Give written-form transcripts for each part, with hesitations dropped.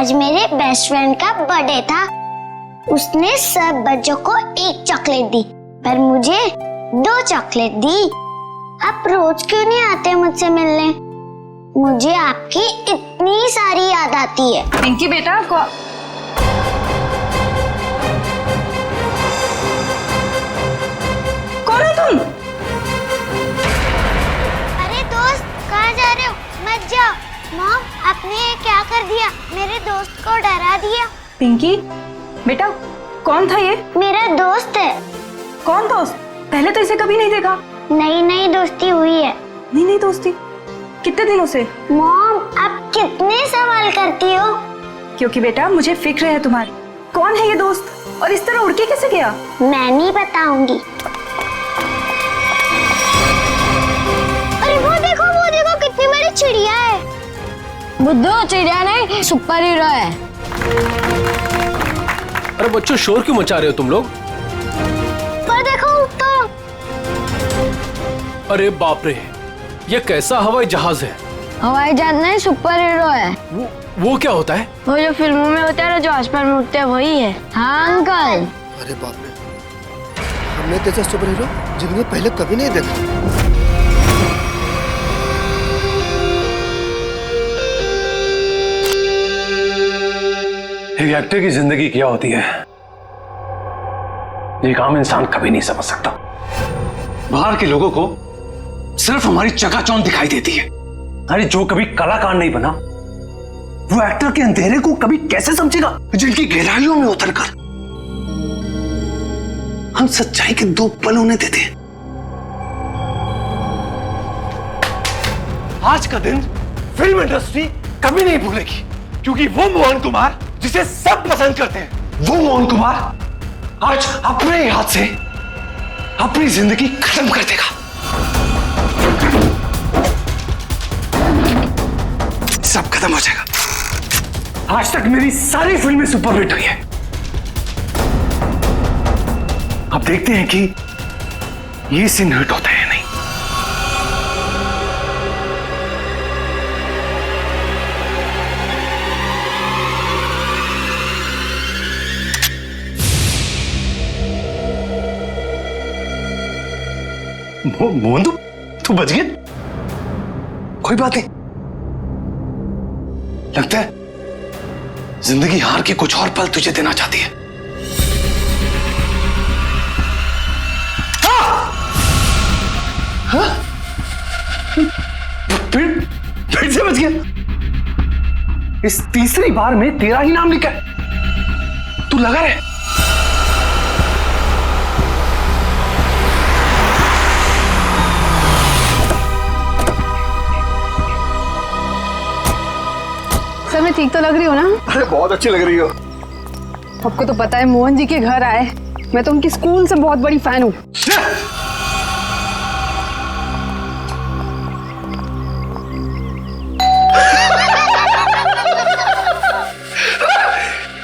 आज मेरे best friend का बर्थडे था। उसने सब बच्चों को एक चॉकलेट दी, पर मुझे 2 चॉकलेट दी। आप रोज क्यों नहीं आते मुझसे मिलने? मुझे आपकी इतनी सारी याद आती है। पिंकी बेटा कौन हो तुम? अरे दोस्त, कहाँ जा रहे हो? मत जाओ। मॉम, आपने ये क्या कर दिया? मेरे दोस्त को डरा दिया। पिंकी बेटा, कौन था ये? मेरा दोस्त है। कौन दोस्त? पहले तो इसे कभी नहीं देखा। नई नई दोस्ती हुई है। नहीं दोस्ती? कितने दिनों से? मॉम, आप कितने सवाल करती हो? क्योंकि बेटा मुझे फिक्र है तुम्हारी। कौन है ये दोस्त और इस तरह उड़ के कैसे गया? मैं नहीं बताऊंगी। अरे वो देखो कितनी बड़ी चिड़िया है। बुद्धू, चिड़िया नहीं, सुपर हीरो है। अरे बच्चों, शोर क्यों मचा रहे हो तुम लोग? पर देखो तो। अरे बाप रे, ये कैसा हवाई जहाज है? हवाई जहाज नहीं, सुपर हीरो है। वो क्या होता है? वो जो फिल्मों में होता है ना, जो आसमान में उड़ते हैं, वही है। हाँ अंकल। अरे बाप रे, हमने जैसा सुपर हीरो जिंदगी में पहले कभी नहीं देखा। एक एक्टर की जिंदगी क्या होती है, एक आम इंसान कभी नहीं समझ सकता। बाहर के लोगों को सिर्फ हमारी चकाचौंध दिखाई देती है। अरे जो कभी कलाकार नहीं बना, वो एक्टर के अंधेरे को कभी कैसे समझेगा? जिनकी गहराइयों में उतरकर हम सच्चाई के 2 पल उन्हें देते हैं। आज का दिन फिल्म इंडस्ट्री कभी नहीं भूलेगी, क्योंकि वो मोहन कुमार जिसे सब पसंद करते हैं, वो मोहन कुमार आज अपने ही हाथ से अपनी जिंदगी खत्म कर देगा। सब खत्म हो जाएगा। आज तक मेरी सारी फिल्में सुपरहिट हुई है। अब देखते हैं कि ये सीन हिट होता है या नहीं। मोहन, तू बच गया? कोई बात नहीं। लगता है जिंदगी हार के कुछ और पल तुझे देना चाहती है। हाँ? फिर से बच गया। इस तीसरी बार में तेरा ही नाम लिखा है। तू लगा रहे। सर, मैं ठीक तो लग रही हूँ ना? अरे बहुत अच्छी लग रही हो। आपको तो पता है मोहन जी के घर आए, मैं तो उनकी स्कूल से बहुत बड़ी फैन हूँ।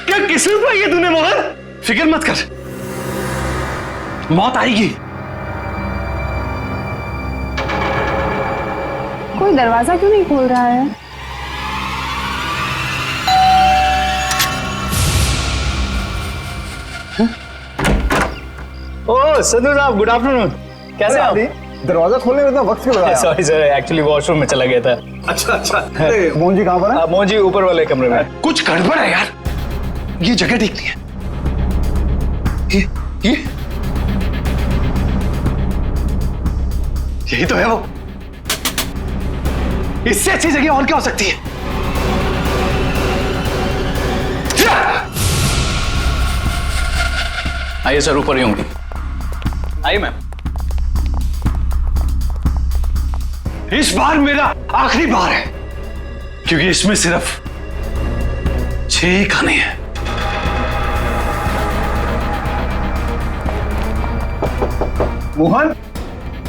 क्या किस्मत पाई है तूने मोहन? फिक्र मत कर, मौत आएगी। कोई दरवाजा क्यों नहीं खोल रहा है? ओह संधू साहब, गुड आफ्टरनून। कैसे आप? दरवाजा खोलने में इतना वक्त क्यों लगाया? सॉरी सर, एक्चुअली वॉशरूम में चला गया था। अच्छा। मोहन जी कहाँ पर है? मोहन जी ऊपर वाले कमरे में। कुछ गड़बड़ है यार, ये जगह ठीक नहीं है। ये यही तो है वो। इससे अच्छी जगह और क्या हो सकती है? आइए सर, ऊपर ही होंगी। आइए मैम। इस बार मेरा आखिरी बार है, क्योंकि इसमें सिर्फ 6 ही खाने हैं। मोहन,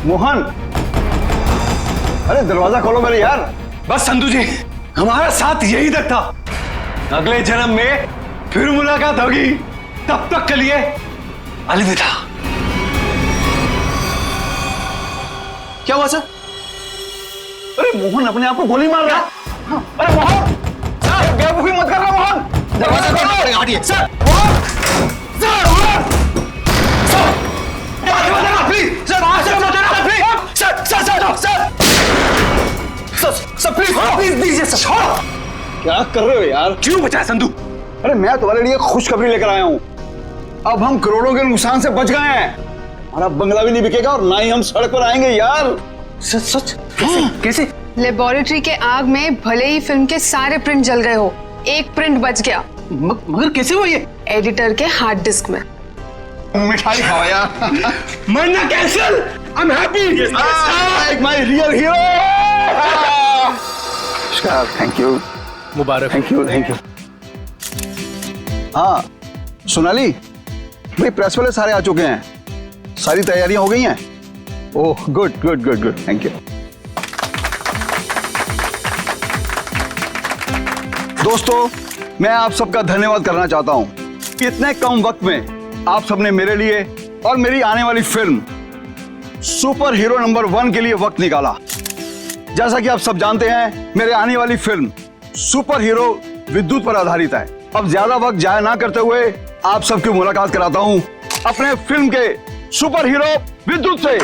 मोहन, अरे दरवाजा खोलो मेरे यार। बस संधू जी, हमारा साथ यही तक था। अगले जन्म में फिर मुलाकात होगी। तब तक के लिए अलविदा। क्या हुआ सर? अरे मोहन अपने आप को गोली मार रहा है। अरे मोहन! बेवकूफी मत करना मोहन। दरवाजा खोलना पड़ेगा, हटिए। Sir please. क्या कर रहे हो यार? क्यों बचाया संधू? अरे मैं तुम्हारे लिए खुशखबरी लेकर आया हूँ। अब हम करोड़ों के नुकसान से बच गए हैं। हमारा बंगला भी नहीं बिकेगा और ना ही हम सड़क पर आएंगे यार। सच सच? कैसे? लेबोरेटरी के आग में भले ही फिल्म के सारे प्रिंट जल गए हो, एक प्रिंट बच गया। मगर कैसे हुआ ये? एडिटर के हार्ड डिस्क में। मिठाई खाओ यार। मरना cancel. I am happy. My real hero. Thank you, Mubarak. Thank you, thank you. हाँ सोनाली भाई, प्रेस वाले सारे आ चुके हैं, सारी तैयारियां हो गई हैं। Oh good good good good, thank you. दोस्तों मैं आप सबका धन्यवाद करना चाहता हूं कि इतने कम वक्त में आप सबने मेरे लिए और मेरी आने वाली फिल्म सुपर हीरो नंबर 1 के लिए वक्त निकाला। जैसा कि आप सब जानते हैं, मेरे आने वाली फिल्म सुपर हीरो विद्युत पर आधारित है। अब ज्यादा वक्त जाया ना करते हुए आप सबकी मुलाकात कराता हूं अपने फिल्म के सुपर हीरो विद्युत से।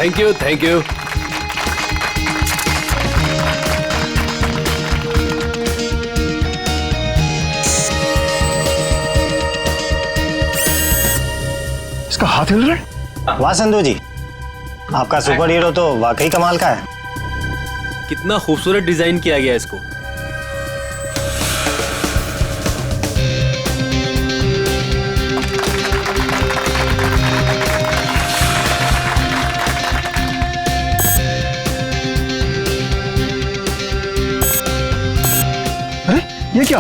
Thank you, thank you. इसका हाथ हिल रहा है। वाह संधू जी, आपका सुपर हीरो तो वाकई कमाल का है। कितना खूबसूरत डिजाइन किया गया इसको। अरे ये क्या,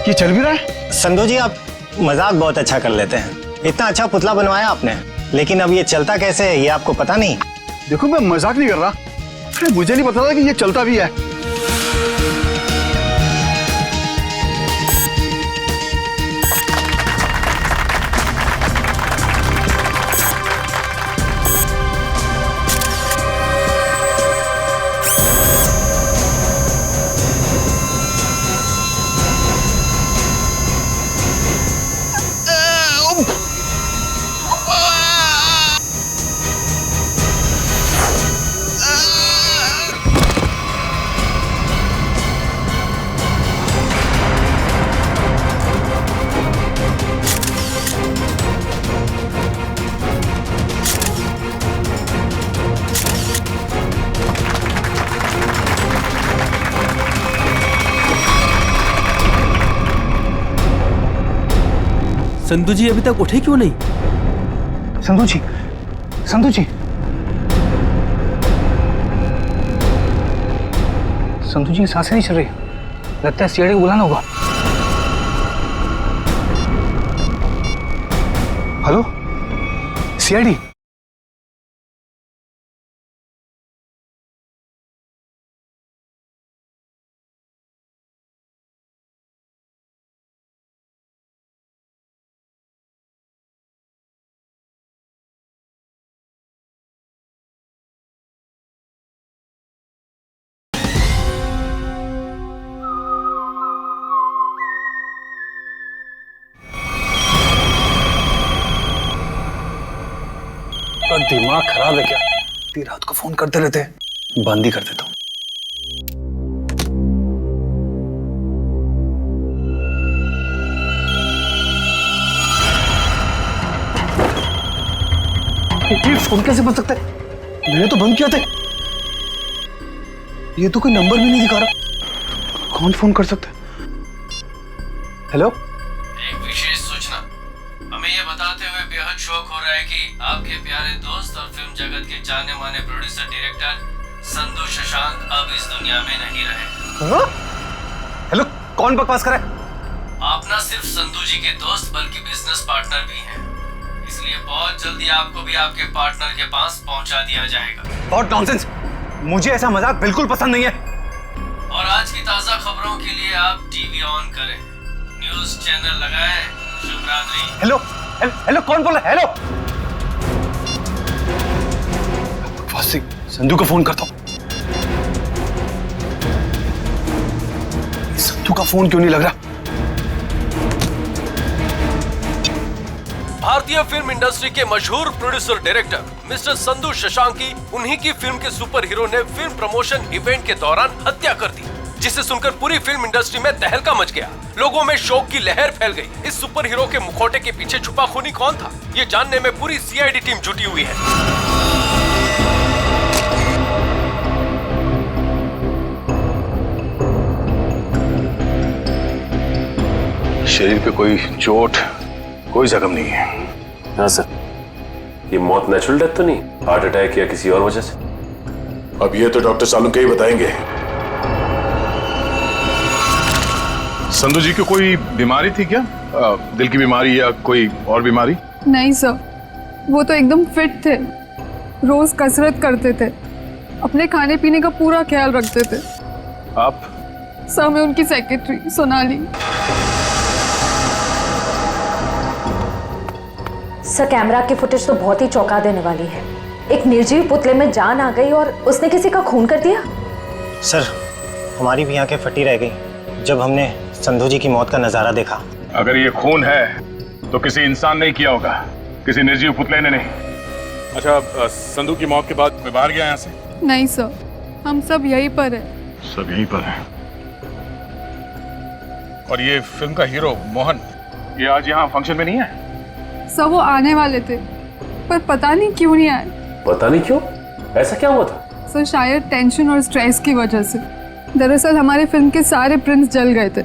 ये चल भी रहा है? संधू जी आप मजाक बहुत अच्छा कर लेते हैं। इतना अच्छा पुतला बनवाया आपने, लेकिन अब ये चलता कैसे है ये आपको पता नहीं? देखो मैं मजाक नहीं कर रहा। अरे मुझे नहीं पता था कि ये चलता भी है। संधू जी अभी तक उठे क्यों नहीं? संधू जी, संधू जी, संधू जी सांसें नहीं चल रही। लगता है सीआईडी को बुलाना होगा। Hello CID. दिमाग खराब है क्या? इतनी रात को फोन करते रहते हैं। बंद ही कर देता हूँ। ये फोन कैसे बन सकता है? मैंने तो बंद किया था। ये तो कोई नंबर भी नहीं दिखा रहा। कौन फोन कर सकता है? हेलो, एक विशेष सूचना। हमें यह बताते हुए बेहद शौक हो रहा है कि आपके प्यारे दोस्त और फिल्म जगत के जाने माने प्रोड्यूसर डायरेक्टर संधू शशांक अब इस दुनिया में नहीं रहे। हेलो, कौन बकवास कर रहा है? आप न सिर्फ संधू जी के दोस्त बल्कि बिजनेस पार्टनर भी हैं। इसलिए इसलिए बहुत जल्दी आपको भी आपके पार्टनर के पास पहुंचा दिया जाएगा। और नॉनसेंस, मुझे ऐसा मजाक बिल्कुल पसंद नहीं है। और आज की ताजा खबरों के लिए आप टीवी ऑन करें, न्यूज चैनल लगाएं। शुभ रात्रि। हेलो हेलो, कौन बोल रहा है? हेलो, बकवासी, संधू को फोन करता हूं। संधू का फोन क्यों नहीं लग रहा? भारतीय फिल्म इंडस्ट्री के मशहूर प्रोड्यूसर डायरेक्टर मिस्टर संधू शशांकी, उन्हीं की फिल्म के सुपर हीरो ने फिल्म प्रमोशन इवेंट के दौरान हत्या कर दी, जिसे सुनकर पूरी फिल्म इंडस्ट्री में तहलका मच गया। लोगों में शोक की लहर फैल गई। इस सुपर हीरो के मुखौटे के पीछे छुपा खूनी कौन था, ये जानने में पूरी सीआईडी टीम जुटी हुई है। शरीर पे कोई चोट, कोई जख्म नहीं है। हाँ सर, ये मौत नेचुरल डेथ तो नहीं, हार्ट अटैक या किसी और वजह से? अब ये तो डॉक्टर सालुंके ही बताएंगे। संधू जी को कोई बीमारी थी क्या? दिल की बीमारी या कोई और बीमारी? नहीं सर, वो तो एकदम फिट थे, रोज कसरत करते थे, अपने खाने पीने का पूरा ख्याल रखते थे। आप? सर, मैं उनकी सेक्रेटरी सोनाली। सर, कैमरा की फुटेज तो बहुत ही चौंका देने वाली है। एक निर्जीव पुतले में जान आ गई और उसने किसी का खून कर दिया। सर, हमारी भी आंखें फटी रह गई जब हमने संधू जी की मौत का नजारा देखा। अगर ये खून है तो किसी इंसान ने किया होगा, किसी निर्जीव पुतले ने नहीं। अच्छा, संधू की मौत के बाद मैं बाहर गया यहाँ से? नहीं सर, हम सब यहीं पर है। सब यहीं पर है। और ये फिल्म का हीरो मोहन, ये आज यहाँ फंक्शन में नहीं है? सब वो आने वाले थे, पर पता नहीं क्यों नहीं आए। पता नहीं क्यों? ऐसा क्या हुआ था? सर, शायद टेंशन और स्ट्रेस की वजह से। दरअसल हमारे फिल्म के सारे प्रिंट्स जल गए थे,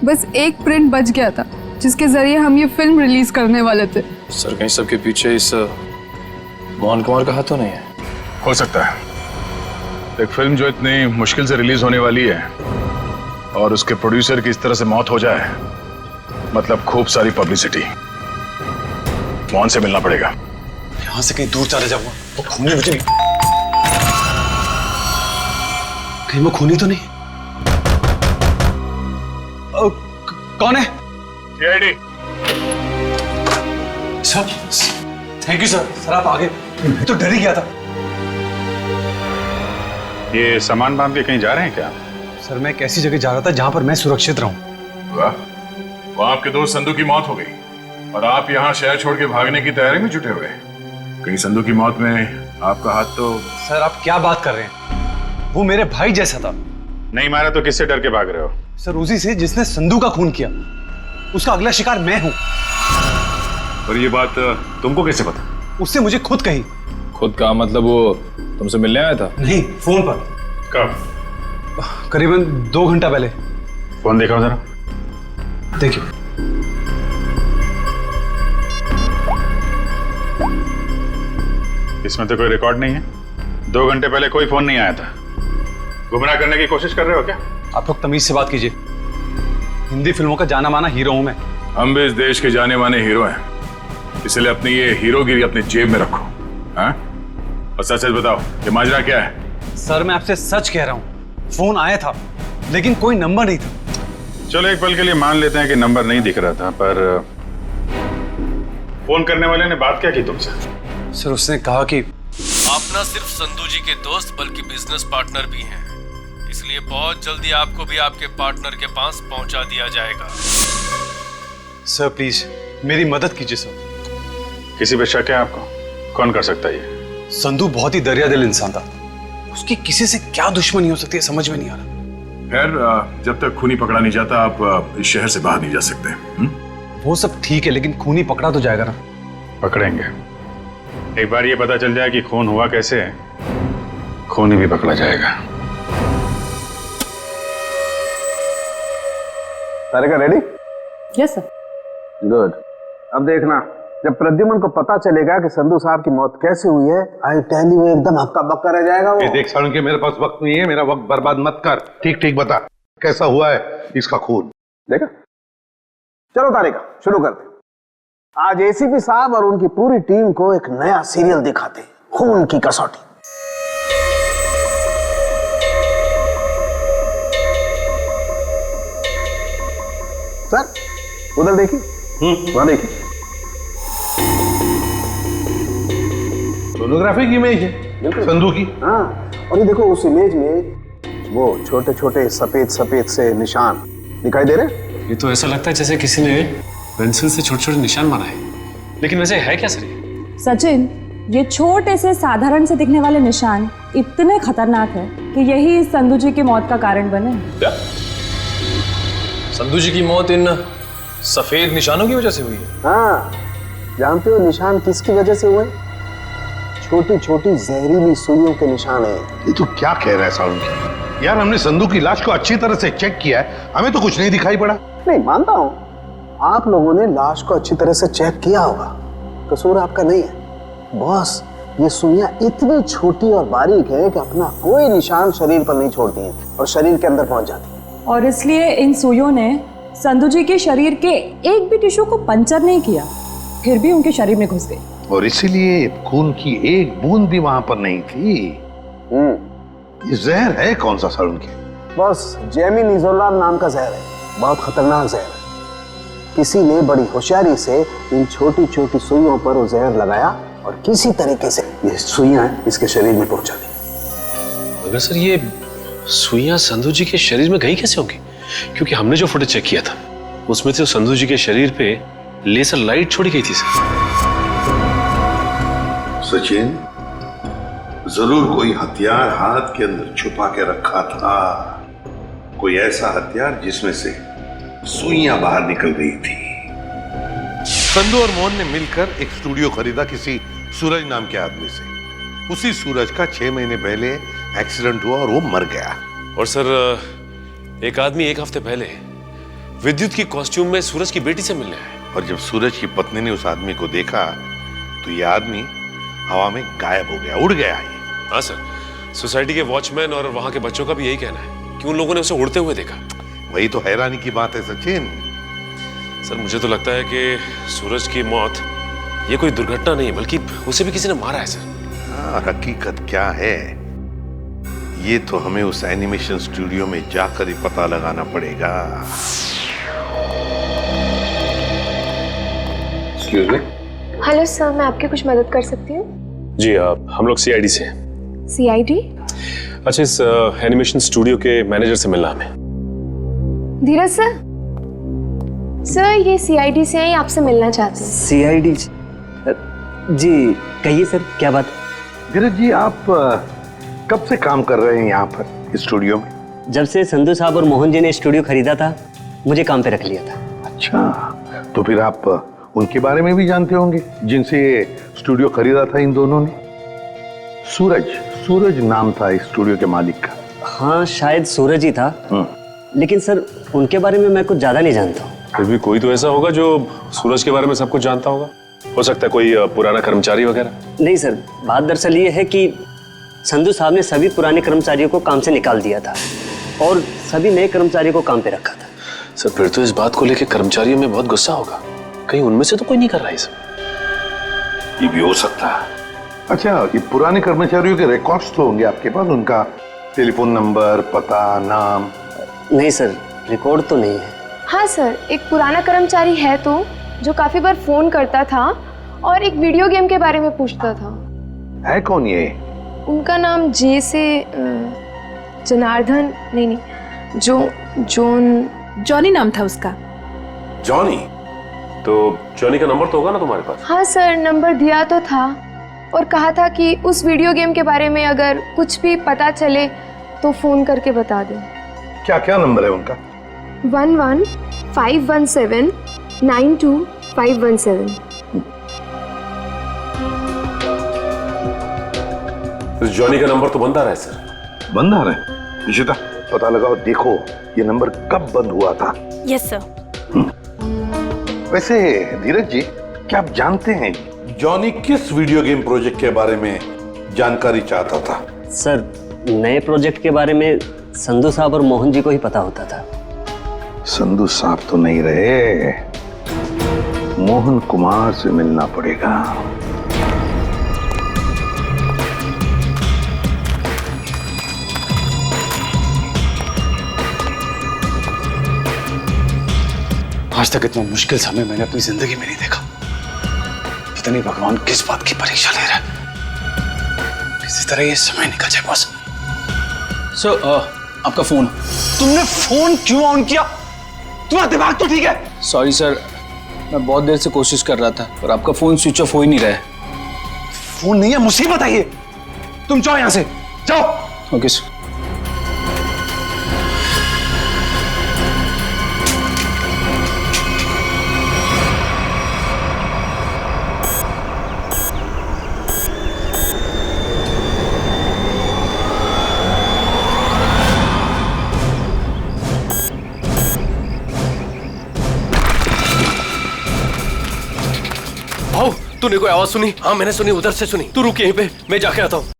बस एक प्रिंट बच गया था जिसके जरिए हम ये फिल्म रिलीज करने वाले थे। सर, कहीं सबके पीछे इस मोहन कुमार का हाथ तो नहीं है? हो सकता है। एक फिल्म जो इतनी मुश्किल से रिलीज होने वाली है और उसके प्रोड्यूसर की इस तरह से मौत हो जाए, मतलब खूब सारी पब्लिसिटी। मोहन से मिलना पड़ेगा। यहाँ से कहीं दूर चले जाऊंगा तो खूनी मुझे नहीं। कहीं वो खूनी तो नहीं? कौन है? CID. Sir, thank you sir. Sir, आप आगे, मैं तो डर ही गया था। ये सामान बांध के कहीं जा रहे हैं क्या? सर, मैं एक ऐसी जगह जा रहा था जहां पर मैं सुरक्षित रहूं। वाह, वो आपके दोस्त संधू की मौत हो गई और आप यहाँ शहर छोड़ के भागने की तैयारी में जुटे हुए। कहीं संधू की मौत में आपका हाथ तो? सर, आप क्या बात कर रहे हैं? वो मेरे भाई जैसा था। नहीं मारा तो किससे डर के भाग रहे हो? सर, उसी से जिसने संधू का खून किया। उसका अगला शिकार मैं हूं। और ये बात तुमको कैसे पता? उससे मुझे खुद कही। खुद का मतलब वो तुमसे मिलने आया था? नहीं, फोन पर। कब? करीबन 2 घंटा पहले। फोन दिखाओ जरा। देखिए। इसमें तो कोई रिकॉर्ड नहीं है। 2 घंटे पहले कोई फोन नहीं आया था। गुमराह करने की कोशिश कर रहे हो क्या? आप लोग तमीज से बात कीजिए। हिंदी फिल्मों का जाना माना हीरो हूं मैं। हम भी इस देश के जाने माने हीरो हैं, इसलिए अपनी ये हीरोगिरी अपनी जेब में रखो। हाँ? और सच सच बताओ, ये माजरा क्या है? सर, मैं आपसे सच कह रहा हूं। फोन आया था लेकिन कोई नंबर नहीं था। चलो, एक पल के लिए मान लेते हैं कि नंबर नहीं दिख रहा था, पर फोन करने वाले ने बात क्या की तुमसे? सर, उसने कहा कि आप न सिर्फ संधू जी के दोस्त बल्कि बिजनेस पार्टनर भी हैं, इसलिए बहुत जल्दी आपको भी आपके पार्टनर के पास पहुंचा दिया जाएगा। सर, प्लीज मेरी मदद कीजिए सर। किसी पे शक है आपको? कौन कर सकता है ये? संधू बहुत ही दरियादिल इंसान था। उसकी किसी से क्या दुश्मनी हो सकती है, समझ में नहीं आ रहा। खैर, जब तक खूनी पकड़ा नहीं जाता आप इस शहर से बाहर नहीं जा सकते। वो सब ठीक है, लेकिन खूनी पकड़ा तो जाएगा ना? पकड़ेंगे। एक बार ये पता चल जाए कि खून हुआ कैसे है, खूनी भी पकड़ा जाएगा। तारिका रेडी? Yes sir. गुड। अब देखना, जब प्रद्युमन को पता चलेगा कि संधू साहब की मौत कैसे हुई है, आई टेल यू, एकदम हक्का बक्का रह जाएगा वो। देख सालुंके, मेरे पास वक्त नहीं है, मेरा वक्त बर्बाद मत कर। ठीक ठीक बता, कैसा हुआ है इसका खून? देखा? चलो तारिका, शुरू करते। आज एसीपी साहब और उनकी पूरी टीम को एक नया सीरियल दिखाते हैं, खून की कसौटी। सर उधर देखिए, वहां देखिए, सोनोग्राफी की इमेज है संधू की। हाँ, और ये देखो उस इमेज में वो छोटे छोटे सफेद सफेद से निशान दिखाई दे रहे। ये तो ऐसा लगता है जैसे किसी ने पेंसिल से छोटे छोटे निशान बनाए, लेकिन वैसे है क्या सर ये? सचिन, ये छोटे से साधारण से दिखने वाले निशान इतने खतरनाक है कि यही संधू जी की मौत का कारण बने। क्या? संधू जी की मौत इन सफेद निशानों की वजह से हुई है? हाँ, जानते हो निशान किसकी वजह से हुए? छोटी छोटी जहरीली सुइयों के निशान है। ये तो क्या कह रहा है साउंड? यार हमने संधू की लाश को अच्छी तरह से चेक किया है, हमें तो कुछ नहीं दिखाई पड़ा। नहीं मानता हूँ, आप लोगों ने लाश को अच्छी तरह से चेक किया होगा, कसूर आपका नहीं है। बॉस, ये सुइयां इतनी छोटी और बारीक है कि अपना कोई निशान शरीर पर नहीं छोड़ती हैं और शरीर के अंदर पहुंच जाती हैं। और इसलिए इन सुइयों ने संधू जी के शरीर के एक भी टिश्यू को पंचर नहीं किया, फिर भी उनके शरीर में घुस गई। और इसीलिए खून की एक बूंद भी वहां पर नहीं थी। ये जहर है कौन सा सर उनके? बस जेमिनिजोलाम नाम का जहर है, बहुत खतरनाक जहर है। किसी ने बड़ी होशियारी से इन छोटी छोटी सुइयों पर वो जहर लगाया और किसी तरीके से ये सुइयां इसके शरीर में पहुंचा दी। मगर सर ये सुइयां संधू जी के शरीर में गई कैसे होंगी? क्योंकि हमने जो फुटेज चेक किया था उसमें तो संधू जी के शरीर पे लेजर लाइट छोड़ी गई थी सर। सचिन, जरूर कोई हथियार हाथ के अंदर छुपा के रखा था, कोई ऐसा हथियार जिसमें से सुइयां बाहर निकल गई थी। संधू और मोहन ने मिलकर एक स्टूडियो खरीदा किसी सूरज नाम के आदमी से। उसी सूरज का 6 महीने पहले एक्सीडेंट हुआ और वो मर गया। और सर एक आदमी एक हफ्ते पहले विद्युत की कॉस्ट्यूम में सूरज की बेटी से मिलने आया। और जब सूरज की पत्नी ने उस आदमी को देखा तो ये आदमी हवा में गायब हो गया, उड़ गया। हाँ सर, सोसाइटी के वॉचमैन और वहां के बच्चों का भी यही कहना है कि उन लोगों ने उसे उड़ते हुए देखा। वही तो हैरानी की बात है सचिन। सर मुझे तो लगता है कि सूरज की मौत ये कोई दुर्घटना नहीं है, बल्कि उसे भी किसी ने मारा है सर। और हकीकत क्या है ये तो हमें उस एनिमेशन स्टूडियो में जाकर ही पता लगाना पड़ेगा। Excuse me. हेलो सर, मैं आपकी कुछ मदद कर सकती हूँ? जी हम लोग सीआईडी से हैं। सीआईडी? अच्छा, इस एनिमेशन स्टूडियो के मैनेजर से मिलना हमें। धीरज सर, सर ये सीआईडी से हैं, आपसे मिलना चाहते हैं। सीआईडी? जी कहिए सर, क्या बात? धीरज जी, आप कब से काम कर रहे हैं यहाँ पर इस स्टूडियो में? जब से संधू साहब और मोहन जी ने स्टूडियो खरीदा था, मुझे काम पे रख लिया था। अच्छा, तो फिर आप उनके बारे में भी जानते होंगे जिनसे स्टूडियो खरीदा था इन दोनों ने? सूरज नाम था इस स्टूडियो के मालिक का। हाँ, शायद सूरज ही था, लेकिन सर उनके बारे में मैं कुछ ज्यादा नहीं जानता हूँ। फिर भी कोई तो ऐसा होगा जो सूरज के बारे में सब कुछ जानता होगा। हो सकता है कोई पुराना कर्मचारी वगैरह। नहीं सर, बात दरअसल ये है कि संधू साहब ने सभी पुराने कर्मचारियों को काम से निकाल दिया था और सभी नए कर्मचारियों को काम पे रखा था। सर फिर तो इस बात को लेकर कर्मचारियों में बहुत गुस्सा होगा, कहीं उनमें से तो कोई नहीं कर रहा है सब। ये भी हो सकता है। अच्छा, ये पुराने कर्मचारियों के रिकॉर्ड्स तो होंगे आपके पास, उनका टेलीफोन नंबर, पता, नाम? नहीं सर, रिकॉर्ड तो नहीं है। हाँ सर, एक पुराना कर्मचारी है तो जो काफी बार फोन करता था और एक वीडियो गेम के बारे में पूछता था। है कौन ये? उनका नाम जे से जनार्दन, नहीं जॉनी नाम था उसका। जॉनी? तो जॉनी का नंबर तो होगा ना तुम्हारे पास? हाँ सर, नंबर दिया तो था और कहा था कि उस वीडियो गेम के बारे में अगर कुछ भी पता चले तो फोन करके बता दें। क्या क्या नंबर है उनका? 11517 92517। जॉनी का नंबर तो बंद आ रहा है सर। बंद आ रहा है? निशिता, पता लगाओ, देखो ये नंबर कब बंद हुआ था। Yes sir. वैसे धीरज जी, क्या आप जानते हैं जॉनी किस वीडियो गेम प्रोजेक्ट के बारे में जानकारी चाहता था? सर, नए प्रोजेक्ट के बारे में संधू साहब और मोहन जी को ही पता होता था। संधू साहब तो नहीं रहे, मोहन कुमार से मिलना पड़ेगा। आज तक इतना मुश्किल समय मैंने अपनी जिंदगी में नहीं देखा। पता नहीं भगवान किस बात की परीक्षा ले रहा है। किसी तरह ये समय निकल जाए बस। सर, आपका फोन। तुमने फोन क्यों ऑन किया? तुम्हारा दिमाग तो ठीक है? सॉरी सर, मैं बहुत देर से कोशिश कर रहा था पर आपका फोन स्विच ऑफ हो ही नहीं रहा है। फोन नहीं है, मुसीबत है ये। तुम जाओ यहां से, जाओ। Okay sir. तूने कोई आवाज सुनी? हाँ मैंने सुनी, उधर से सुनी। तू रुक यहीं पे, मैं जाके आता हूँ।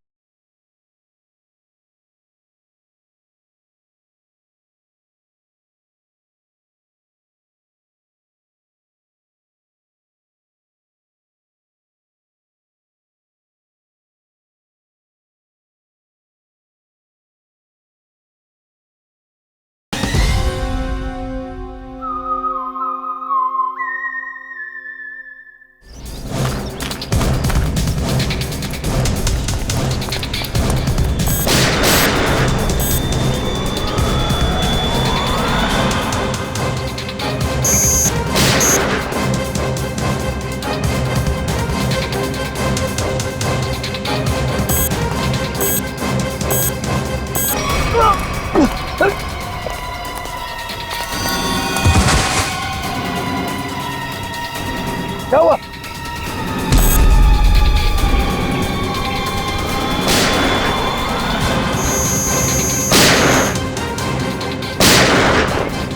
क्या हुआ?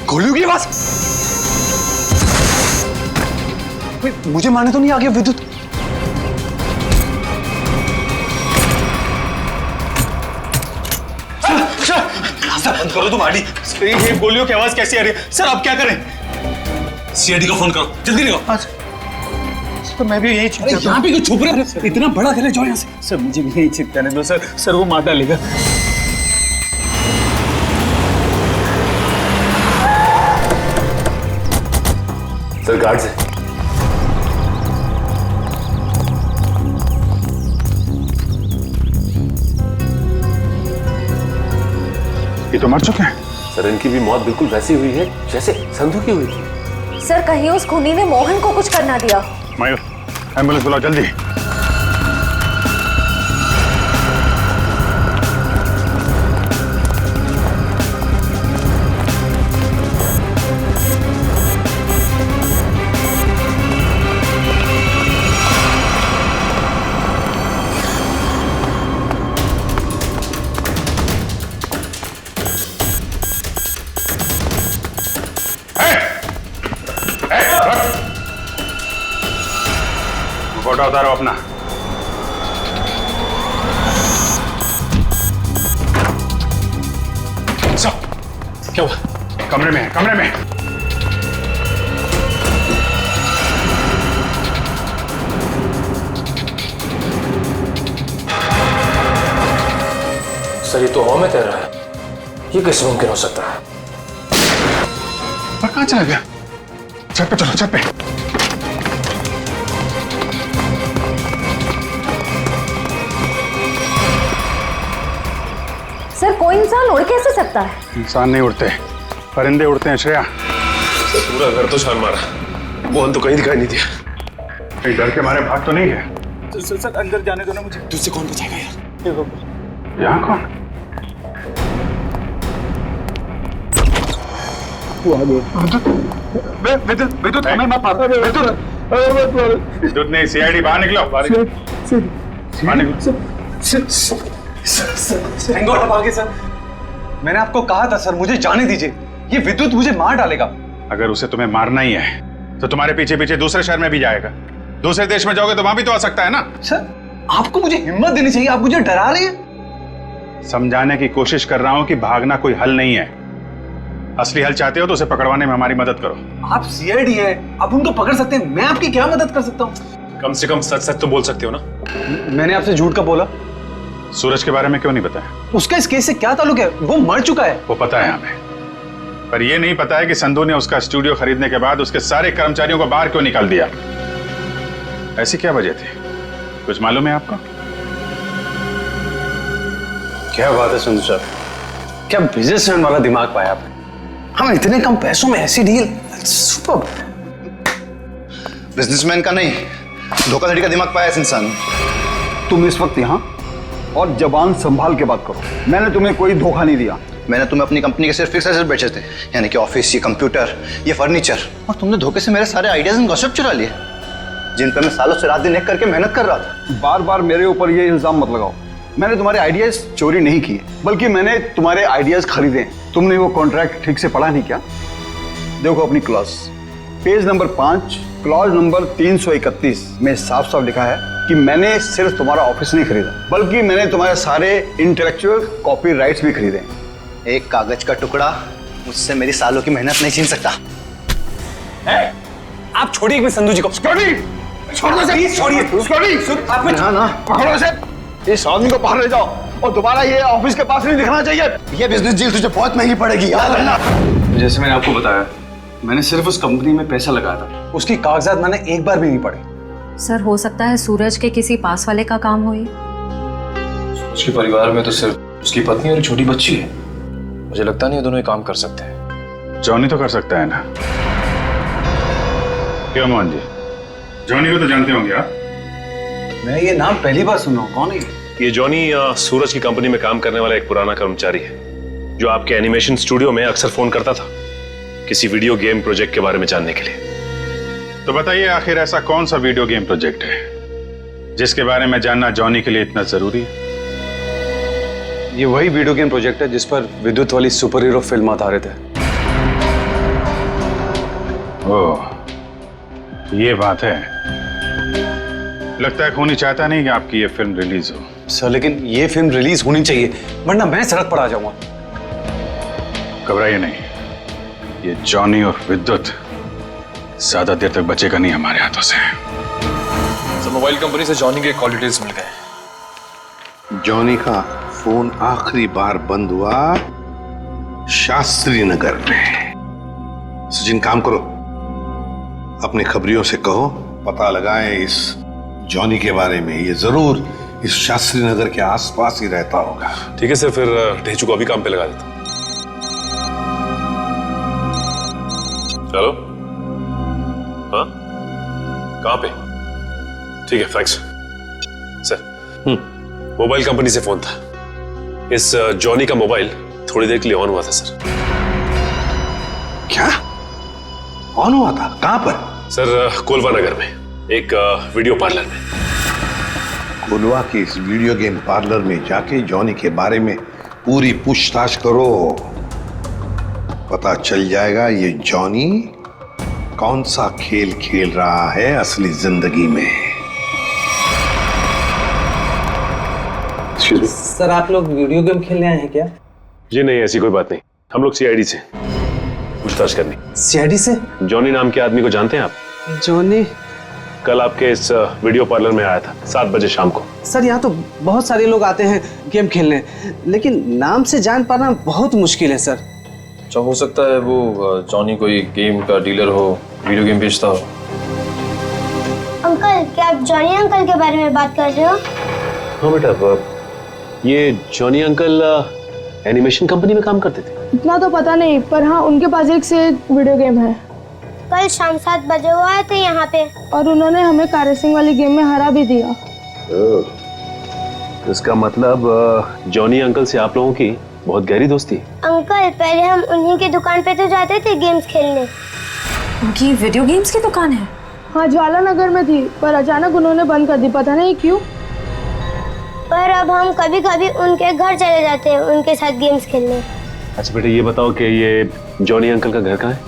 गोलियों की आवाज। मुझे मारने तो नहीं आ गया विद्युत? सर बंद करो तुम्हारी। ये गोलियों की आवाज कैसी आ रही है? सर आप क्या करें? सीआईडी को फोन करो, जल्दी निकलो। तो मैं भी यही छुप जाता हूं। यहाँ पे क्यों छुप रहे हो? इतना बड़ा घर है, जाओ यहाँ से। सर मुझे भी यही छिपकाने दो सर। सर वो मार डालेगा। सर गार्ड से। ये तो मर चुके हैं। सर इनकी भी मौत बिल्कुल वैसी हुई है जैसे संधू की हुई थी। सर कहीं उस खूनी ने मोहन को कुछ करना दिया। मयूर, एम्बुलेंस बुलाओ जल्दी। फोटो उतारो अपना। क्या हुआ? कमरे में है, कमरे में। सर ये तो हवा में तैर रहा है। ये कैसे मुमकिन हो सकता है? पर कहाँ चला गया? छत पे चलो, छत पे। सर कोई इंसान उड़ कैसे सकता है? इंसान नहीं उड़ते, परिंदे उड़ते हैं श्रेया। सर पूरा घर तो छान मारा, मोहन तो कहीं दिखाई नहीं दिया। कहीं डर के मारे भाग तो नहीं है? सर अंदर जाने दो ना मुझे। तुझसे कौन बचाएगा यार? यहाँ कौन? वो आ गया। विद्युत हमें मत मारो। विद्युत नहीं, सीआईडी बाहर निकलो। बाहर निकलो। सर मैंने आपको कहा था सर, मुझे जाने दीजिए। ये विद्युत मुझे मार डालेगा। अगर उसे तुम्हें मारना ही है तो तुम्हारे पीछे पीछे दूसरे शहर में भी जाएगा। दूसरे देश में जाओगे तो वहां भी तो आ सकता है ना। सर आपको मुझे हिम्मत देनी चाहिए, आप मुझे डरा रहे हैं। समझाने की कोशिश कर रहा हूं कि भागना कोई हल नहीं है। असली हल चाहते हो तो उसे पकड़वाने में हमारी मदद करो। आप सीआईडी है, आप उनको पकड़ सकते हैं, मैं आपकी क्या मदद कर सकता हूँ? कम से कम सच सच तो बोल सकते हो ना। मैंने आपसे झूठ का बोला? सूरज के बारे में क्यों नहीं बताया? उसका इस केस से क्या ताल्लुक है? वो मर चुका है। वो पता है हमें, पर यह नहीं पता है कि संधू ने उसका स्टूडियो खरीदने के बाद उसके सारे कर्मचारियों को बाहर क्यों निकाल दिया। ऐसी क्या वजह थी, कुछ मालूम है आपको? क्या बात है संधू साहब, क्या बिजनेसमैन वाला दिमाग पाया आपने। हम इतने कम पैसों में ऐसी डील, सुपर। बिजनेसमैन का नहीं, धोखाधड़ी का दिमाग पाया इस इंसान ने। तुम इस वक्त यहाँ और जबान संभाल के बात करो। मैंने तुम्हें कोई धोखा नहीं दिया। मैंने तुम्हें अपनी कंपनी के सिर्फ फिक्स एसेट बेचे थे, यानी कि ऑफिस, ये कंप्यूटर, ये फर्नीचर, और तुमने धोखे से मेरे सारे आइडियाज एंड गॉसिप चुरा लिए, जिन पर मैं सालों से रात दिन एक करके मेहनत कर रहा था। बार बार मेरे ऊपर ये इल्जाम मत लगाओ। मैंने तुम्हारे आइडियाज चोरी नहीं किए, बल्कि मैंने तुम्हारे आइडियाज खरीदे। तुमने वो कॉन्ट्रैक्ट ठीक से पढ़ा नहीं क्या? देखो अपनी clause, page number 5, clause number 331 में साफ साफ लिखा है कि मैंने सिर्फ तुम्हारा ऑफिस नहीं खरीदा, बल्कि मैंने तुम्हारे सारे इंटेलेक्चुअल कॉपीराइट्स भी खरीदे। एक कागज का टुकड़ा मुझसे मेरी सालों की मेहनत नहीं छीन सकता। आप छोड़िए एक मिनट संधू जी को। छोड़िए, ना पकड़ो इसे, इस आदमी को बाहर ले जाओ और दोबारा ये ऑफिस के पास नहीं दिखना चाहिए। ये बिजनेस डील तुझे बहुत महंगी पड़ेगी, याद रखना। जैसे मैंने आपको बताया, मैंने सिर्फ उस कंपनी में पैसा लगाया था, उसकी कागजात मैंने एक बार भी नहीं पढ़े। सर हो सकता है सूरज के किसी पास वाले का काम हो ये। उसके परिवार में तो सिर्फ उसकी पत्नी और छोटी बच्ची है। मुझे लगता नहीं ये दोनों ही काम कर सकते हैं। जॉनी तो कर सकता है ना, क्यों मोहन जी? जॉनी को तो जानते होंगे आप। मैं ये नाम पहली बार सुन रहा हूँ, कौन है ये जॉनी सूरज की कंपनी में काम करने वाला एक पुराना कर्मचारी है, जो आपके एनिमेशन स्टूडियो में अक्सर फोन करता था किसी वीडियो गेम प्रोजेक्ट के बारे में जानने के लिए। तो बताइए, आखिर ऐसा कौन सा वीडियो गेम प्रोजेक्ट है जिसके बारे में जानना जॉनी के लिए इतना जरूरी है? ये वही वीडियो गेम प्रोजेक्ट है जिस पर विद्युत वाली सुपर हीरो फिल्म आधारित है। ओह, ये बात है। लगता है खूनी चाहता नहीं कि आपकी ये फिल्म रिलीज हो। सर लेकिन ये फिल्म रिलीज होनी चाहिए, वरना मैं सड़क पर आ जाऊंगा। घबराइए नहीं, ये जॉनी और विद्युत ज्यादा देर तक बचेगा नहीं हमारे हाथों से। सर मोबाइल कंपनी से जॉनी के कॉल डिटेल्स मिल गए। जॉनी का फोन आखिरी बार बंद हुआ शास्त्री नगर में। सचिन काम करो, अपने खबरियों से कहो पता लगाएं इस जॉनी के बारे में। ये जरूर इस शास्त्री नगर के आसपास ही रहता होगा। ठीक है सर, फिर ढेचू को अभी काम पे लगा देता हूं। हेलो, हाँ कहाँ पे? ठीक है, थैंक्स सर। मोबाइल कंपनी से फोन था। इस जॉनी का मोबाइल थोड़ी देर के लिए ऑन हुआ था सर। क्या ऑन हुआ था? कहां पर? सर कोलवा नगर में एक वीडियो पार्लर में। कोलवा के इस वीडियो गेम पार्लर में जाके जॉनी के बारे में पूरी पूछताछ करो। पता चल जाएगा ये जॉनी कौन सा खेल खेल रहा है असली जिंदगी में। सर आप लोग वीडियो गेम खेलने आए हैं क्या? जी नहीं, ऐसी कोई बात नहीं। हम लोग सीआईडी से पूछताछ करनी। सीआईडी से? जॉनी नाम के आदमी को जानते हैं आप? जॉनी कल आपके इस वीडियो पार्लर में आया था 7 बजे शाम को। सर यहाँ तो बहुत सारे लोग आते हैं गेम खेलने, लेकिन नाम से जान पाना बहुत मुश्किल है सर। अच्छा, हो सकता है वो जॉनी कोई गेम का डीलर हो, वीडियो गेम बेचता हो। अंकल, क्या आप जॉनी अंकल के बारे में बात कर रहे हो? हाँ बेटा, ये जॉनी अंकल एनिमेशन कंपनी में काम करते थे। इतना तो पता नहीं, पर हाँ उनके पास एक से एक वीडियो गेम है। कल शाम 7 बजे वो आए थे यहाँ पे, और उन्होंने हमें कार रेसिंग वाली गेम में हरा भी दिया। इसका मतलब जॉनी अंकल से आप लोगों की बहुत गहरी दोस्ती है। अंकल, पहले हम उन्हीं की दुकान पे तो जाते थे गेम्स खेलने। उनकी वीडियो गेम्स की दुकान है? हाँ, ज्वाला नगर में थी, पर अचानक उन्होंने बंद कर दी, पता नहीं क्यों। पर अब हम कभी कभी उनके घर चले जाते हैं उनके साथ गेम्स खेलने। अच्छा बेटा, ये बताओ कि ये जॉनी अंकल का घर कहाँ है?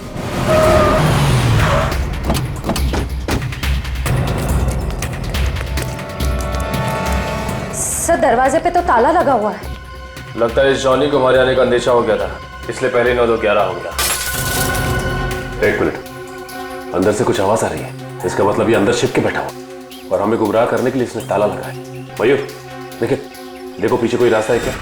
सर दरवाजे पे तो ताला लगा हुआ है। लगता है इस जॉनी को हमारे आने का अंदेशा हो गया था, इसलिए पहले 9-2-11 हो गया। एक मिनट, अंदर से कुछ आवाज आ रही है। इसका मतलब ये अंदर छिप के बैठा हुआ और हमें गुमराह करने के लिए इसने ताला लगाया। मयूर देखिए, देखो पीछे कोई रास्ता है क्या?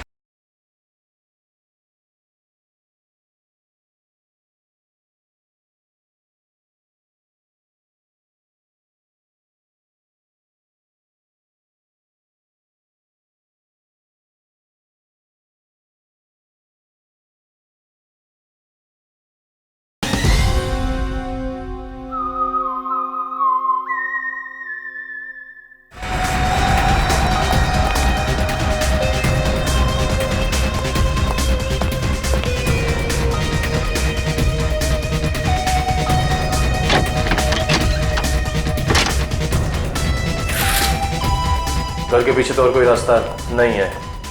घर के पीछे तो और कोई रास्ता नहीं है।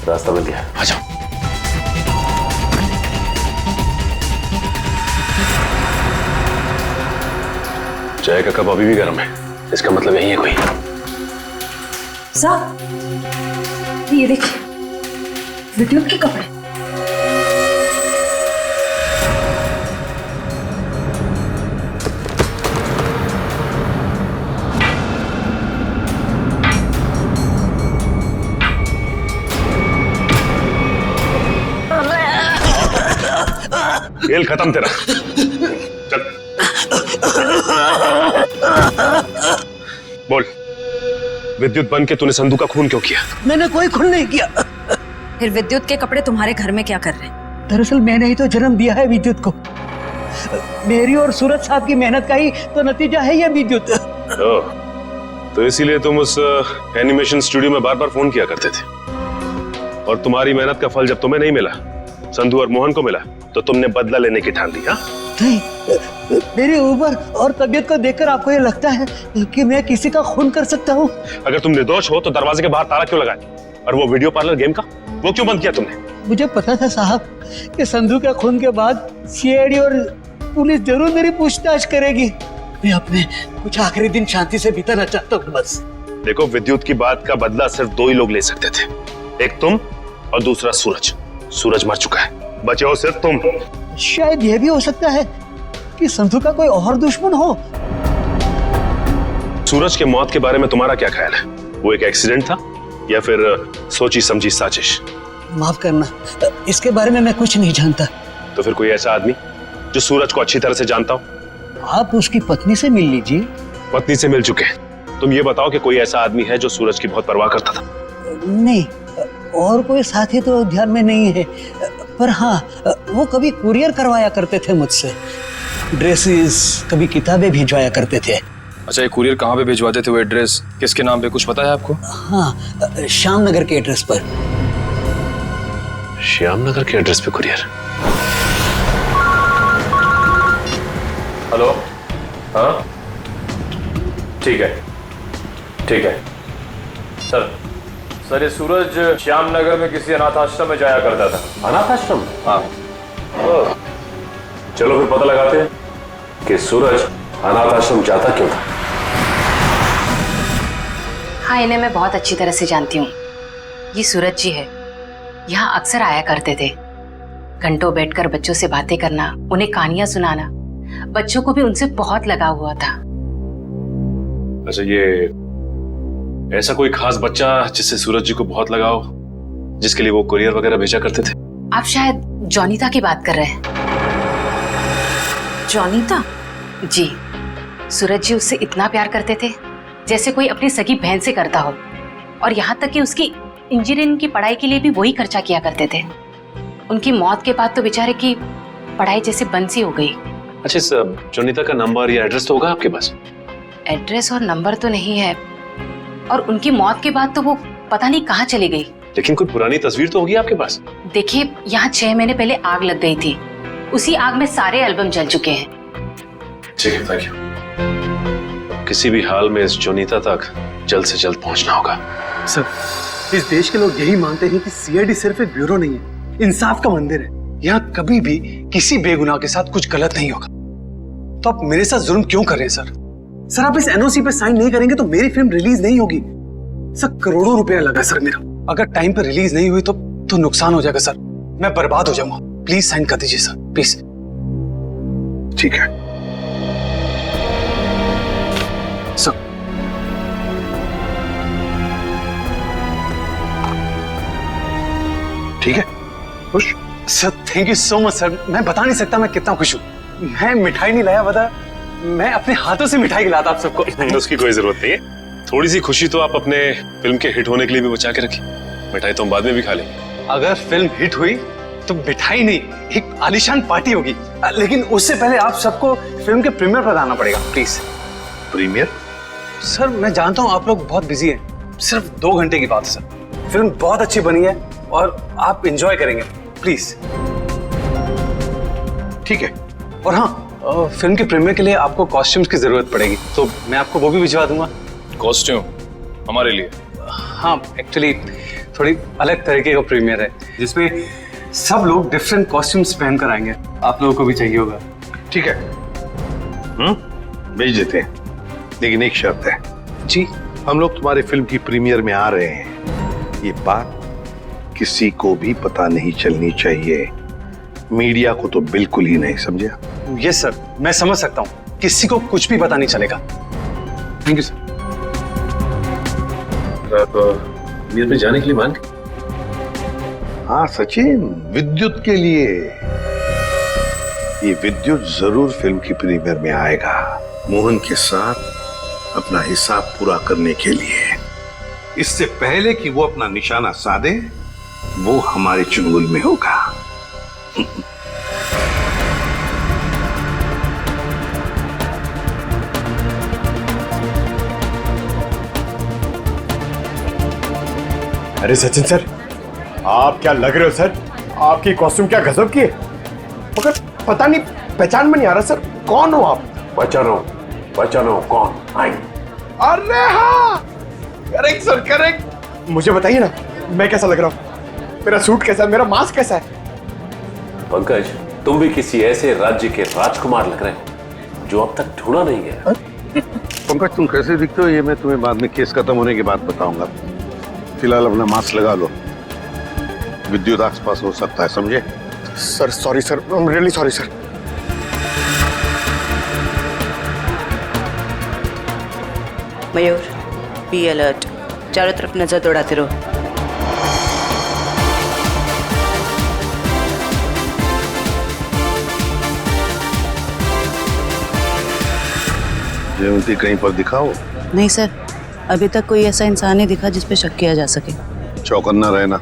रास्ता मिल गया, आ जाओ। चाय का कप अभी भी गर्म है, इसका मतलब यही है कोई। साहब ये देखिए, विद्युत के कपड़े। खेल खत्म तेरा, चल। बोल, विद्युत बन के तूने संधू का खून क्यों किया? मैंने कोई खून नहीं किया। फिर विद्युत के कपड़े तुम्हारे घर में क्या कर रहे हैं? दरअसल मैंने ही तो जन्म दिया है विद्युत को। मेरी और सूरज साहब की मेहनत का ही तो नतीजा है ये विद्युत। तो इसीलिए तुम उस एनिमेशन स्टूडियो में बार बार फोन किया करते थे, और तुम्हारी मेहनत का फल जब तुम्हें नहीं मिला, संधू और मोहन को मिला, तो तुमने बदला लेने की ठान ली। हाँ? नहीं, मेरी उम्र और तबीयत को देखकर आपको ये लगता है कि मैं किसी का खून कर सकता हूँ? अगर तुम निर्दोष हो तो दरवाजे के बाहर ताला क्यों लगाया? और वो वीडियो पार्लर गेम का, वो क्यों बंद किया तुमने? मुझे पता था साहब कि संधू के खून के बाद सीआईडी और पुलिस जरूर मेरी पूछताछ करेगी। मैं अपने कुछ आखिरी दिन शांति से बिताना चाहता हूँ बस। देखो, विद्युत की बात का बदला सिर्फ दो ही लोग ले सकते थे, एक तुम और दूसरा सूरज। सूरज मर चुका है, बचे हो सिर्फ तुम। शायद यह भी हो सकता है कि संधू का कोई और दुश्मन हो। सूरज के मौत के बारे में तुम्हारा क्या ख्याल है? वो एक एक्सीडेंट था या फिर सोची समझी साजिश? माफ करना, इसके बारे में मैं कुछ नहीं जानता। तो फिर कोई ऐसा आदमी जो सूरज को अच्छी तरह से जानता हो? आप उसकी पत्नी से मिल लीजिए। पत्नी से मिल चुके हैं, तुम ये बताओ कि कोई ऐसा आदमी है जो सूरज की बहुत परवाह करता था? नहीं, और कोई साथी तो ध्यान में नहीं है, पर हाँ, वो कभी कुरियर करवाया करते थे मुझसे। ड्रेसेस, कभी किताबें भिजवाया करते थे। अच्छा, ये कुरियर कहाँ पे भिजवाते थे? वो एड्रेस किसके नाम पे, कुछ पता है आपको? हाँ, श्याम नगर के एड्रेस पर। श्याम नगर के एड्रेस पे कुरियर? हेलो, हाँ ठीक है, ठीक है सर। सर, ये सूरज श्याम नगर में किसी अनाथ आश्रम में जाया करता था। अनाथ आश्रम? हाँ। चलो फिर पता लगाते हैं कि सूरज अनाथ आश्रम जाता क्यों था। हाँ, इन्हें मैं बहुत अच्छी तरह से जानती हूँ। ये सूरज जी है, यहाँ अक्सर आया करते थे। घंटों बैठकर बच्चों से बातें करना, उन्हें कहानियां सुनाना, बच्चों को भी उनसे बहुत लगाव हुआ था। अच्छा, ये ऐसा कोई खास बच्चा जिससे सूरज जी को बहुत लगाव, जिसके लिए वो कुरियर वगैरह भेजा करते थे? आप शायद जॉनीता की बात कर रहे हैं। जॉनीता? जी, सूरज जी उससे इतना प्यार करते थे जैसे कोई अपनी सगी बहन से करता हो, और यहाँ तक कि उसकी इंजीनियरिंग की पढ़ाई के लिए भी वही खर्चा किया करते थे। उनकी मौत के बाद तो बेचारे की पढ़ाई जैसे बंद सी हो गई। अच्छा, इस जॉनीता का नंबर या एड्रेस तो होगा आपके पास? एड्रेस और नंबर तो नहीं है, और उनकी मौत के बाद तो वो पता नहीं कहाँ चली गई। लेकिन कोई पुरानी तस्वीर तो होगी आपके पास? देखिए, यहाँ 6 महीने पहले आग लग गई थी, उसी आग में सारे एल्बम जल चुके हैं। ठीक है, थैंक यू। किसी भी हाल में इस जोनीता तक जल्द से जल्द पहुंचना होगा। सर, इस देश के लोग यही मानते हैं कि सीआईडी सिर्फ एक ब्यूरो नहीं है, इंसाफ का मंदिर है। यहाँ कभी भी किसी बेगुनाह के साथ कुछ गलत नहीं होगा। तो आप मेरे साथ जुल्म क्यों कर रहे हैं सर? सर, आप इस एनओसी पे साइन नहीं करेंगे तो मेरी फिल्म रिलीज नहीं होगी। सर, करोड़ों रुपया लगा सर मेरा। अगर टाइम पर रिलीज नहीं हुई तो नुकसान हो जाएगा सर, मैं बर्बाद हो जाऊंगा। प्लीज साइन कर दीजिए सर, प्लीज। ठीक है, ठीक है? खुश? Sir thank you so much sir. मैं बता नहीं सकता मैं कितना खुश हूँ। मैं मिठाई नहीं लाया, बता मैं अपने हाथों से मिठाई खिलाता आप सबको। उसकी कोई जरूरत नहीं है। थोड़ी सी खुशी तो आप अपने फिल्म के हिट होने के लिए भी बचा के रखिए। मिठाई तो हम बाद में भी खा लेंगे। अगर फिल्म हिट हुई तो मिठाई नहीं, एक आलीशान पार्टी होगी। लेकिन उससे पहले आप सबको फिल्म के प्रीमियर पर आना पड़ेगा प्लीज। प्रीमियर? सर मैं जानता हूँ आप लोग बहुत बिजी हैं, सिर्फ 2 घंटे की बात है सर। फिल्म बहुत अच्छी बनी है और आप एंजॉय करेंगे प्लीज। ठीक है। और हाँ, फिल्म के प्रीमियर के लिए आपको कॉस्ट्यूम्स की जरूरत पड़ेगी, तो मैं आपको वो भी भिजवा दूंगा। कॉस्ट्यूम हमारे लिए? हाँ, एक्चुअली थोड़ी अलग तरीके का प्रीमियर है जिसमें सब लोग डिफरेंट कॉस्ट्यूम्स पहनकर आएंगे। आप लोगों को भी चाहिए होगा। ठीक है, भेज देते हैं, लेकिन एक शर्त है। जी? हम लोग तुम्हारे फिल्म की प्रीमियर में आ रहे हैं, ये बात किसी को भी पता नहीं चलनी चाहिए। मीडिया को तो बिल्कुल ही नहीं, समझा? यस सर, मैं समझ सकता हूँ, किसी को कुछ भी पता नहीं चलेगा। Thank you sir. आप प्रीमियर में जाने के लिए मान गए? हाँ सचिन, विद्युत के लिए। ये विद्युत जरूर फिल्म की प्रीमियर में आएगा, मोहन के साथ अपना हिसाब पूरा करने के लिए। इससे पहले कि वो अपना निशाना साधे, वो हमारे चुंगल में होगा। अरे सचिन सर, आप क्या लग रहे हो सर? आपकी कॉस्ट्यूम क्या गजब की है, मगर पता नहीं पहचान में नहीं आ रहा सर, कौन हो आप? बचानो कौन? आई। अरे हाँ, करेक्ट सर करेक्ट। मुझे बताइए ना, मैं कैसा लग रहा हूँ? मेरा सूट कैसा है, मेरा मास्क कैसा है? पंकज, तुम भी किसी ऐसे राज्य के राजकुमार लग रहे हो जो अब तक ढूंढा नहीं गया। पंकज, तुम कैसे दिखते हो ये मैं तुम्हें बाद में केस खत्म होने के बाद बताऊंगा। फिलहाल अपना मास्क लगा लो, विद्युत आसपास हो सकता है, समझे? Sir sorry sir, I am really sorry sir. Mayur, be alert, चारों तरफ नजर दौड़ाते रहो। जयवंती कहीं पर दिखाओ। नहीं सर, अभी तक कोई ऐसा इंसान नहीं दिखा जिस पे शक किया जा सके। चौकन्ना रहना।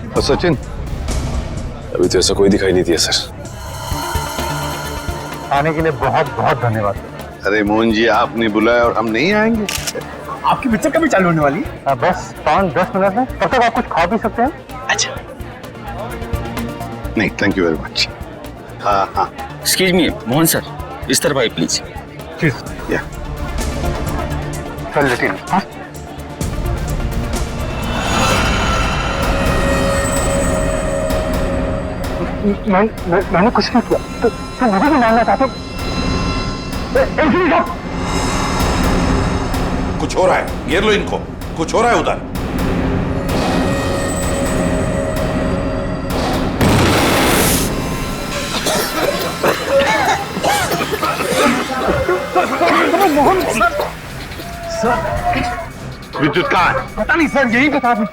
और सचिन? अभी तो ऐसा कोई दिखाई नहीं दिया सर। आने के लिए बहुत बहुत धन्यवाद। अरे मोहन जी, आपने बुलाया और हम नहीं आएंगे? आपकी पिक्चर कभी चालू होने वाली है? बस 5-10 मिनट में, तब तक आप कुछ खा भी सकते हैं। अच्छा। नहीं, थैंक यू वेरी मच। हाँ हाँ। एक्सक्यूज मी मोहन सर, इस तरफ आइए प्लीज। या चल लेकिन मैंने कुछ नहीं किया, तो मुझे भी मानना चाहते? कुछ हो रहा है, घेर लो इनको, कुछ हो रहा है उधर। विद्युत कहाँ है? पता नहीं सर, यही बता दो।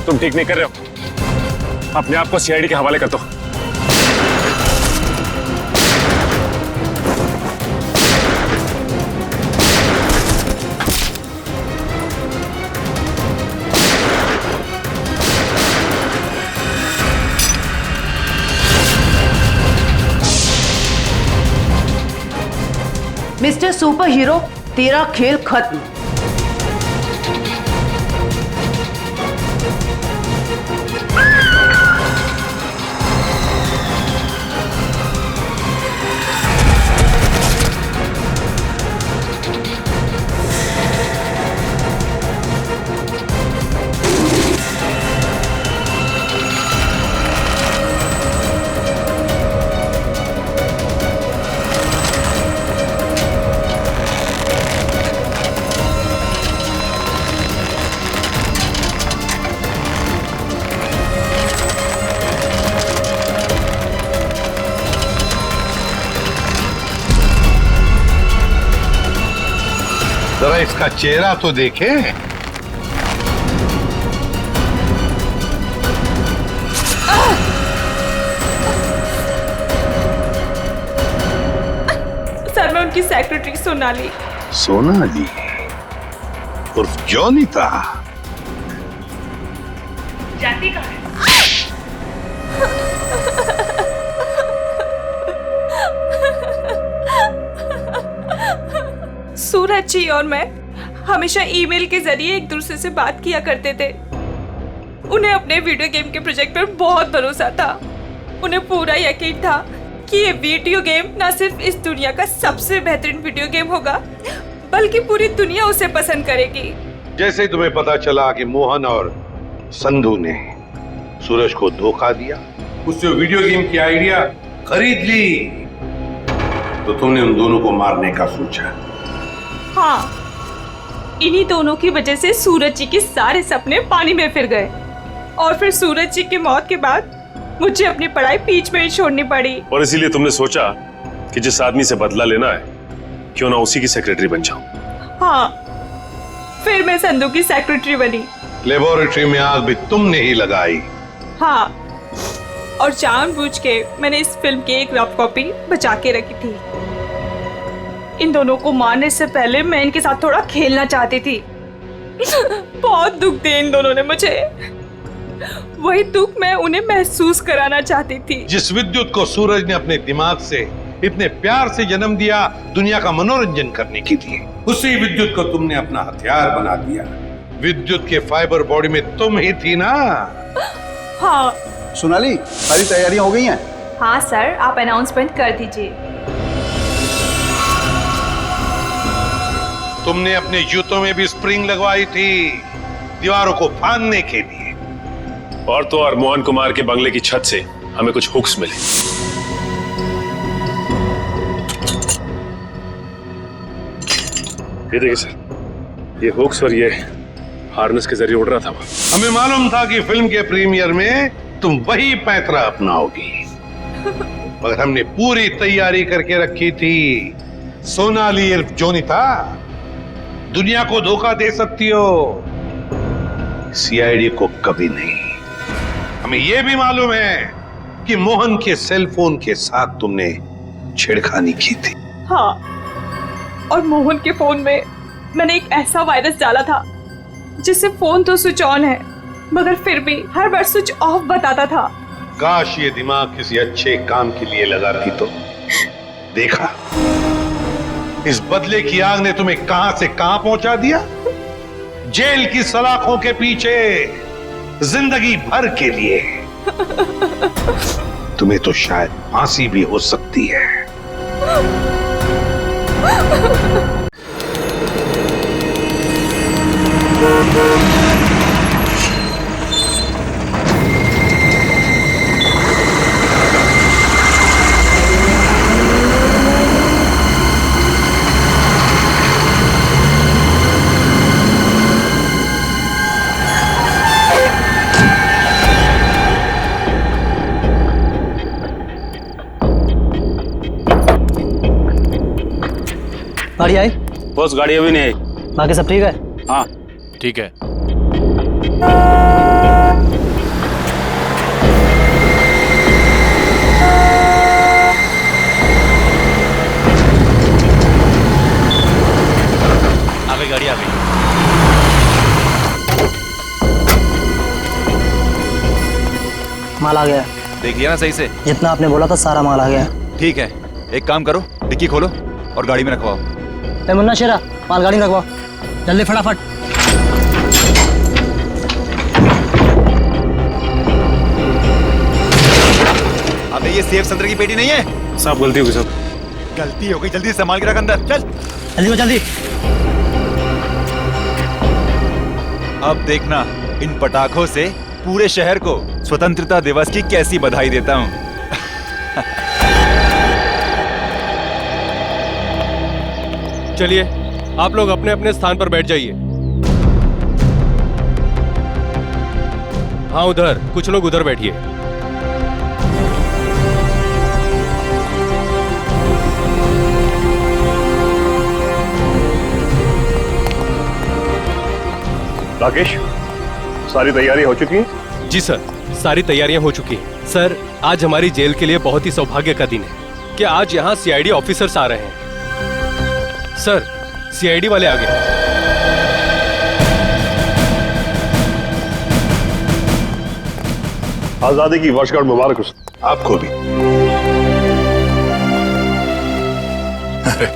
तुम ठीक नहीं कर रहे हो, अपने आप को सीआईडी के हवाले कर दो। मिस्टर सुपर हीरो, तेरा खेल खत्म। इसका चेहरा तो देखे। सर मैं उनकी सेक्रेटरी सोनाली। सोनाली उर्फ जॉनी था। जाती कहाँ है? सूरज जी और मैं हमेशा ईमेल के जरिए एक दूसरे से बात किया करते थे। उन्हें अपने वीडियो गेम के प्रोजेक्ट पर बहुत भरोसा था। उन्हें पूरा यकीन था कि ये वीडियो गेम न सिर्फ इस दुनिया का सबसे बेहतरीन वीडियो गेम होगा बल्कि पूरी दुनिया उसे पसंद करेगी। जैसे तुम्हें पता चला कि मोहन और संधू ने सूरज को धोखा दिया, उससे वीडियो गेम की आइडिया खरीद ली, तो तुमने उन दोनों को मारने का सोचा। हाँ, इन्हीं दोनों की वजह से सूरज जी के सारे सपने पानी में फिर गए और फिर सूरज जी की मौत के बाद मुझे अपनी पढ़ाई बीच में ही छोड़नी पड़ी। और इसीलिए तुमने सोचा कि जिस आदमी से बदला लेना है क्यों ना उसी की सेक्रेटरी बन जाऊं। हाँ, फिर मैं संधू की सेक्रेटरी बनी। लेबोरेटरी में आग भी तुमने ही लगाई। हाँ, और जानबूझ के मैंने इस फिल्म की एक रफ कॉपी बचा के रखी थी। इन दोनों को मारने से पहले मैं इनके साथ थोड़ा खेलना चाहती थी। बहुत दुख दिए इन दोनों ने मुझे। वही दुख मैं उन्हें महसूस कराना चाहती थी। जिस विद्युत को सूरज ने अपने दिमाग से इतने प्यार से जन्म दिया दुनिया का मनोरंजन करने के लिए, उसी विद्युत को तुमने अपना हथियार बना दिया। विद्युत के फाइबर बॉडी में तुम ही थी ना। हाँ सोनाली, सारी तैयारियां हो गई हैं? हाँ सर, आप अनाउंसमेंट कर दीजिए। तुमने अपने जूतों में भी स्प्रिंग लगवाई थी दीवारों को फाड़ने के लिए। और तो और मोहन कुमार के बंगले की छत से हमें कुछ हुक्स मिले। ये देखिए सर, ये हुक्स और ये हार्नेस के जरिए उड़ रहा था वो। हमें मालूम था कि फिल्म के प्रीमियर में तुम वही पैंतरा अपनाओगी, मगर हमने पूरी तैयारी करके रखी थी। सोनाली इर्फ जोनी था, दुनिया को धोखा दे सकती हो, सीआईडी को कभी नहीं। हमें यह भी मालूम है कि मोहन के सेल फोन के साथ तुमने छेड़खानी की थी। हाँ, और मोहन के फोन में मैंने एक ऐसा वायरस डाला था जिससे फोन तो स्विच ऑन है मगर फिर भी हर बार स्विच ऑफ बताता था। काश ये दिमाग किसी अच्छे काम के लिए लगाती तो। देखा, इस बदले की आग ने तुम्हें कहां से कहां पहुंचा दिया। जेल की सलाखों के पीछे जिंदगी भर के लिए। तुम्हें तो शायद फांसी भी हो सकती है। गाड़ी आई? बॉस गाड़ी अभी नहीं आई। बाकी सब ठीक है? हाँ ठीक है। आ गई गाड़ी, आ गई। माल आ गया। देखिए ना सही से। जितना आपने बोला था सारा माल आ गया। ठीक है, एक काम करो, डिक्की खोलो और गाड़ी में रखवाओ। ए मुन्ना शेरा, माल गाड़ी में रखवाओ जल्दी फटाफट। अबे ये सेफ संतरे की पेटी नहीं है। साहब गलती हो गई साहब। गलती हो गई, जल्दी संभाल के रख अंदर। चल जल्दी जल्दी। अब देखना इन पटाखों से पूरे शहर को स्वतंत्रता दिवस की कैसी बधाई देता हूँ। चलिए आप लोग अपने अपने स्थान पर बैठ जाइए। हाँ उधर, कुछ लोग उधर बैठिए। राकेश, सारी तैयारी हो चुकी है? जी सर, सारी तैयारियां हो चुकी हैं। सर, आज हमारी जेल के लिए बहुत ही सौभाग्य का दिन है कि आज यहाँ सीआईडी ऑफिसर्स आ रहे हैं। सर, सीआईडी वाले आ गए। आजादी की वर्षगांठ मुबारक हो। आपको भी। अरे,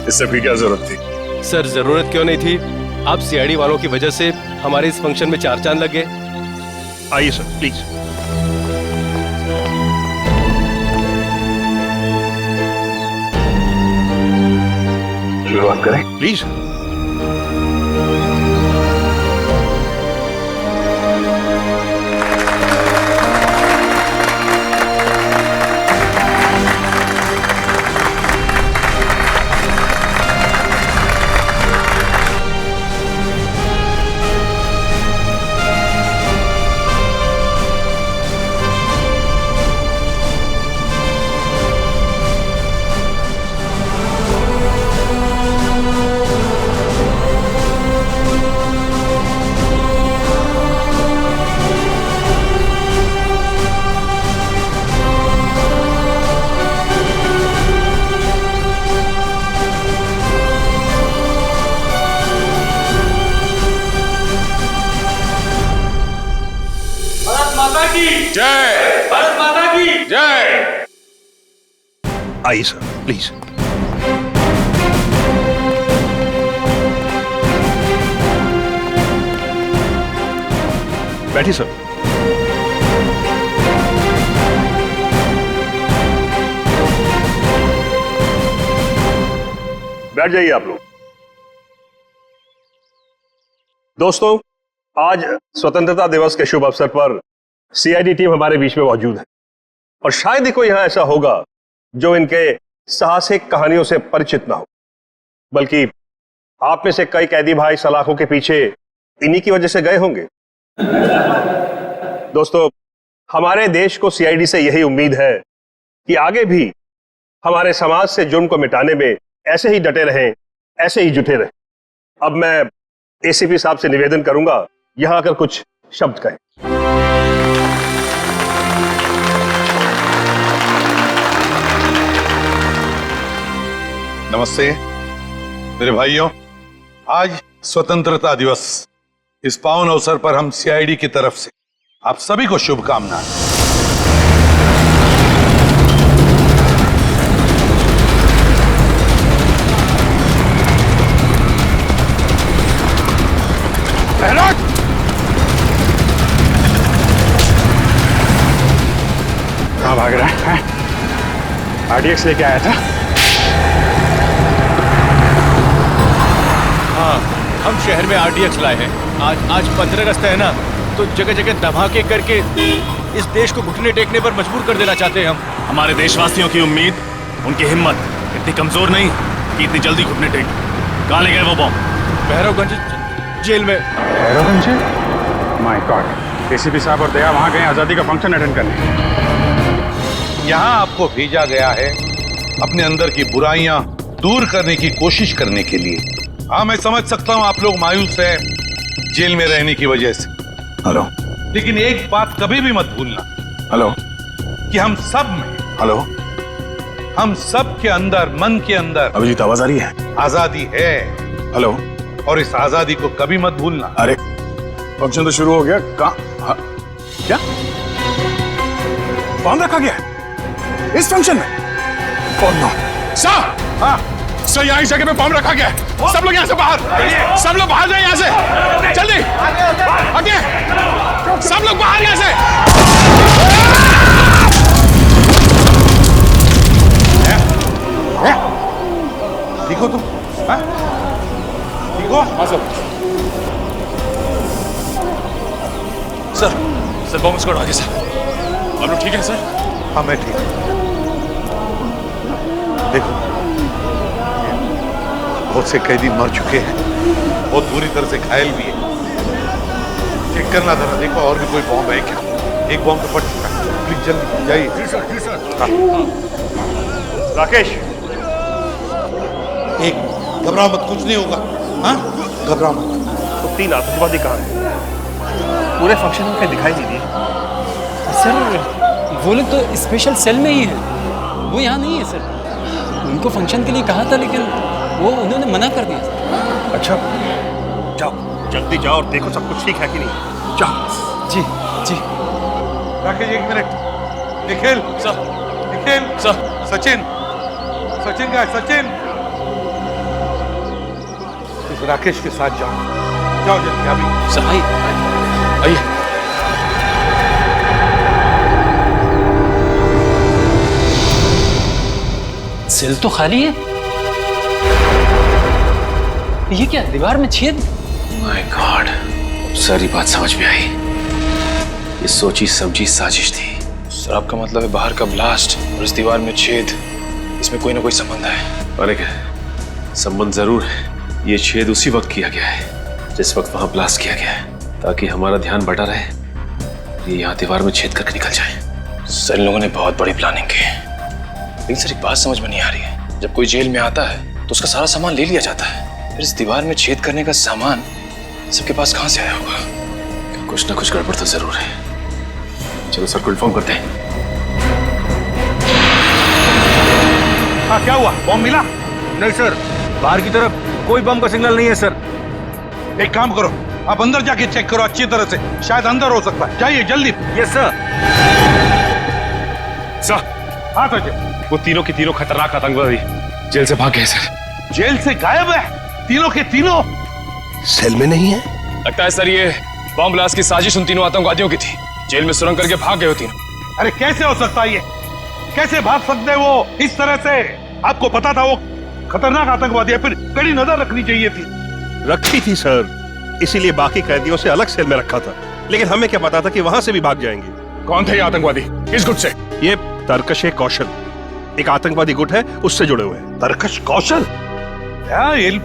इससे भी क्या जरूरत थी? सर, जरूरत क्यों नहीं थी? आप सीआईडी वालों की वजह से हमारे इस फंक्शन में चार चांद लग गए। आइए सर, प्लीज। शुरुआत करें प्लीज। जय भारत माता की जय। आइए सर, प्लीज। बैठिए सर। बैठ जाइए आप लोग। दोस्तों, आज स्वतंत्रता दिवस के शुभ अवसर पर सीआईडी टीम हमारे बीच में मौजूद है और शायद ही कोई यहां ऐसा होगा जो इनके साहसिक कहानियों से परिचित ना हो, बल्कि आप में से कई कैदी भाई सलाखों के पीछे इन्हीं की वजह से गए होंगे। दोस्तों, हमारे देश को सीआईडी से यही उम्मीद है कि आगे भी हमारे समाज से जुर्म को मिटाने में ऐसे ही डटे रहें, ऐसे ही जुटे रहें। अब मैं एसीपी साहब से निवेदन करूंगा यहां आकर कुछ शब्द कहें। नमस्ते मेरे भाइयों, आज स्वतंत्रता दिवस। इस पावन अवसर पर हम सीआईडी की तरफ से आप सभी को शुभकामनाएं। कहां भाग रहा है? आरडीएक्स लेके आया था। हाँ, हम शहर में आरडीएक्स लाए हैं। आज 15 अगस्त है ना, तो जगह जगह धमाके करके इस देश को घुटने टेकने पर मजबूर कर देना चाहते हैं हम। हमारे देशवासियों की उम्मीद, उनकी हिम्मत इतनी कमजोर नहीं कि इतनी जल्दी घुटने टेक। कहाँ ले गए वो बॉम्ब? भैरवगंज जेल में। Bhairavganj jail? My God. ACP साहब और दया वहां गए आजादी का फंक्शन अटेंड करने। यहाँ आपको भेजा गया है अपने अंदर की बुराइयां दूर करने की कोशिश करने के लिए। हाँ, मैं समझ सकता हूँ आप लोग मायूस हैं जेल में रहने की वजह से। हेलो। लेकिन एक बात कभी भी मत भूलना। हेलो। कि हम सब में, हेलो, हम सब के अंदर, मन के अंदर अभिजीत आवाज आ रही है? आजादी है। हेलो। और इस आजादी को कभी मत भूलना। अरे, फंक्शन तो शुरू हो गया। कहाँ? क्या बॉम्ब रखा गया है इस फंक्शन में? Oh no sir. हाँ सर, यहाँ इस जगह पे बॉम्ब रखा गया है। सब लोग यहाँ से बाहर, सब लोग बाहर जाए यहाँ से, जल्दी आगे, सब लोग बाहर यहाँ से। देखो तुम, देखो। हाँ सर। सर बॉम्ब स्क्वाड आगे सर। आप लोग ठीक है सर? हाँ मैं ठीक हूँ। देखो, बहुत से कैदी मर चुके हैं, बहुत बुरी तरह से घायल भी है। चेक करना था ना, देखो और भी कोई बॉम्ब है क्या? एक बॉम्ब तो फट चुका है। प्लीज जल्दी जाइए। जी सर, जी सर। राकेश, एक घबराओ मत, कुछ नहीं होगा। हाँ, घबराओ मत। तो 3 आतंकवादी कहाँ हैं? पूरे फंक्शन में कहीं दिखाई नहीं दिए। सर वो लोग तो स्पेशल सेल में ही है, वो यहाँ नहीं है सर। उनको फंक्शन के लिए कहा था लेकिन वो उन्होंने मना कर दिया। अच्छा जाओ, जल्दी जाओ और देखो सब कुछ ठीक है कि नहीं। जाओ। जी जी। Rakesh 1 minute. Nikhil sir, Nikhil sir, Sachin, Sachin का है, सचिन इस राकेश के साथ जाओ, जाओ जल्दी अभी। सर आइए आइए। सेल तो खाली है। ये क्या, दीवार में छेद? माय गॉड, सारी बात समझ में आई। ये सोची समझी साजिश थी। सर आपका मतलब है बाहर का ब्लास्ट और इस दीवार में छेद, इसमें कोई ना कोई संबंध है? अरे क्या संबंध जरूर है। ये छेद उसी वक्त किया गया है जिस वक्त वहां ब्लास्ट किया गया है, ताकि हमारा ध्यान बटा रहे, ये यहाँ दीवार में छेद करके निकल जाए। सर इन लोगों ने बहुत बड़ी प्लानिंग की है। लेकिन सर एक बात समझ में नहीं आ रही है, जब कोई जेल में आता है तो उसका सारा सामान ले लिया जाता है, फिर इस दीवार में छेद करने का सामान सबके पास कहां से आया होगा? कुछ ना कुछ गड़बड़ तो जरूर है। चलो सर को इन्फॉर्म करते हैं। हाँ क्या हुआ, बॉम्ब मिला? नहीं सर, बाहर की तरफ कोई बम का सिग्नल नहीं है सर। एक काम करो, आप अंदर जाके चेक करो अच्छी तरह से, शायद अंदर हो सकता है। जाइए जल्दी। Yes sir. सर हाँ सर, वो तीनों के तीनों खतरनाक आतंकवादी जेल से भाग गए सर। जेल से गायब है तीनों के तीनों? सेल में नहीं है? लगता है सर ये बॉम्ब ब्लास्ट की साजिश उन तीनों आतंकवादियों की थी। जेल में सुरंग करके भाग गए तीनों। अरे कैसे हो सकता है ये? कैसे भाग सकते वो इस तरह से? आपको पता था वो खतरनाक आतंकवादी है, फिर कड़ी नजर रखनी चाहिए थी। रखी थी सर, इसीलिए बाकी कैदियों से अलग सेल में रखा था। लेकिन हमें क्या पता था कि वहां से भी भाग जाएंगे। कौन थे ये आतंकवादी, किस गुट से? ये तरकश कौशल, एक आतंकवादी गुट है, उससे जुड़े हुए हैं। तरकश कौशल?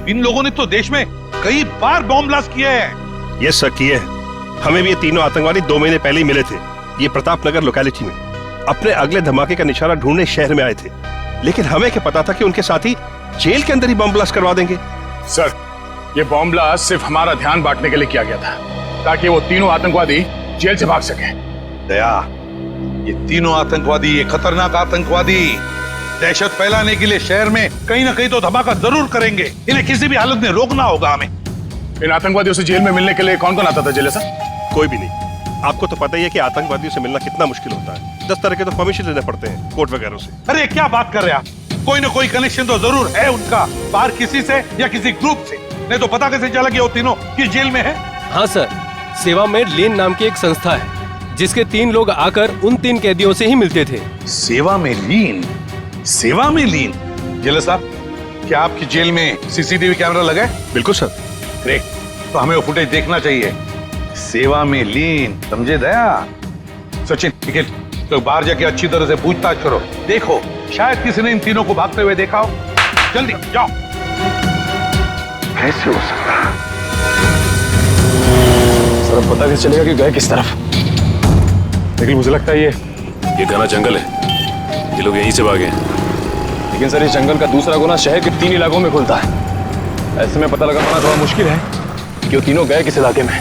इन लोगों ने तो देश में कई बार बॉम्ब ब्लास्ट किए हैं। ये सर किए हैं। हमें भी ये तीनों आतंकवादी 2 महीने पहले ही मिले थे, ये प्रताप नगर लोकेलिटी में। अपने अगले धमाके का निशाना ढूंढने शहर में आए थे, लेकिन हमें क्या पता था कि उनके साथी जेल के अंदर ही बॉम्ब ब्लास्ट करवा देंगे। सर ये बॉम्ब ब्लास्ट सिर्फ हमारा ध्यान बांटने के लिए किया गया था, ताकि वो तीनों आतंकवादी जेल से भाग सके। दया, ये तीनों आतंकवादी, ये खतरनाक आतंकवादी दहशत फैलाने के लिए शहर में कहीं ना कहीं तो धमाका जरूर करेंगे। इन्हें किसी भी हालत में रोकना होगा हमें। इन आतंकवादियों से जेल में मिलने के लिए कौन कौन आता था जेल? कोई भी नहीं। आपको तो पता ही है कि आतंकवादियों से मिलना कितना मुश्किल होता है। 10 तरह के तो परमिशन लेने पड़ते हैं कोर्ट वगैरह से। अरे क्या बात कर रहे हैं आप? कोई ना कोई कनेक्शन तो जरूर है उनका, बाहर किसी से या किसी ग्रुप से। नहीं तो पता कैसे चला कि वो तीनों किस जेल में है? हाँ सर, सेवा में लीन नाम की एक संस्था है, जिसके 3 लोग आकर उन 3 कैदियों से ही मिलते थे। सेवा में लीन? सेवा में लीन? जेलर साहब, क्या आपकी जेल में सीसीटीवी कैमरा लगा है? बिल्कुल सर। ग्रेट, तो हमें वो फुटेज देखना चाहिए। सेवा में लीन, समझे दया? सचिन, निखिल, तो बाहर जाके अच्छी तरह से पूछताछ करो। देखो शायद किसी ने इन तीनों को भागते हुए देखा हो। जल्दी जाओ। कैसे हो सकता है? सर अब पता कैसे चलेगा कि गए किस तरफ? लेकिन मुझे लगता है ये घना जंगल है, ये लोग यहीं से भागे। लेकिन सर इस जंगल का दूसरा गुना शहर के 3 इलाकों में खुलता है। ऐसे में पता लगा पाना थोड़ा मुश्किल है कि वो तीनों गए किस इलाके में।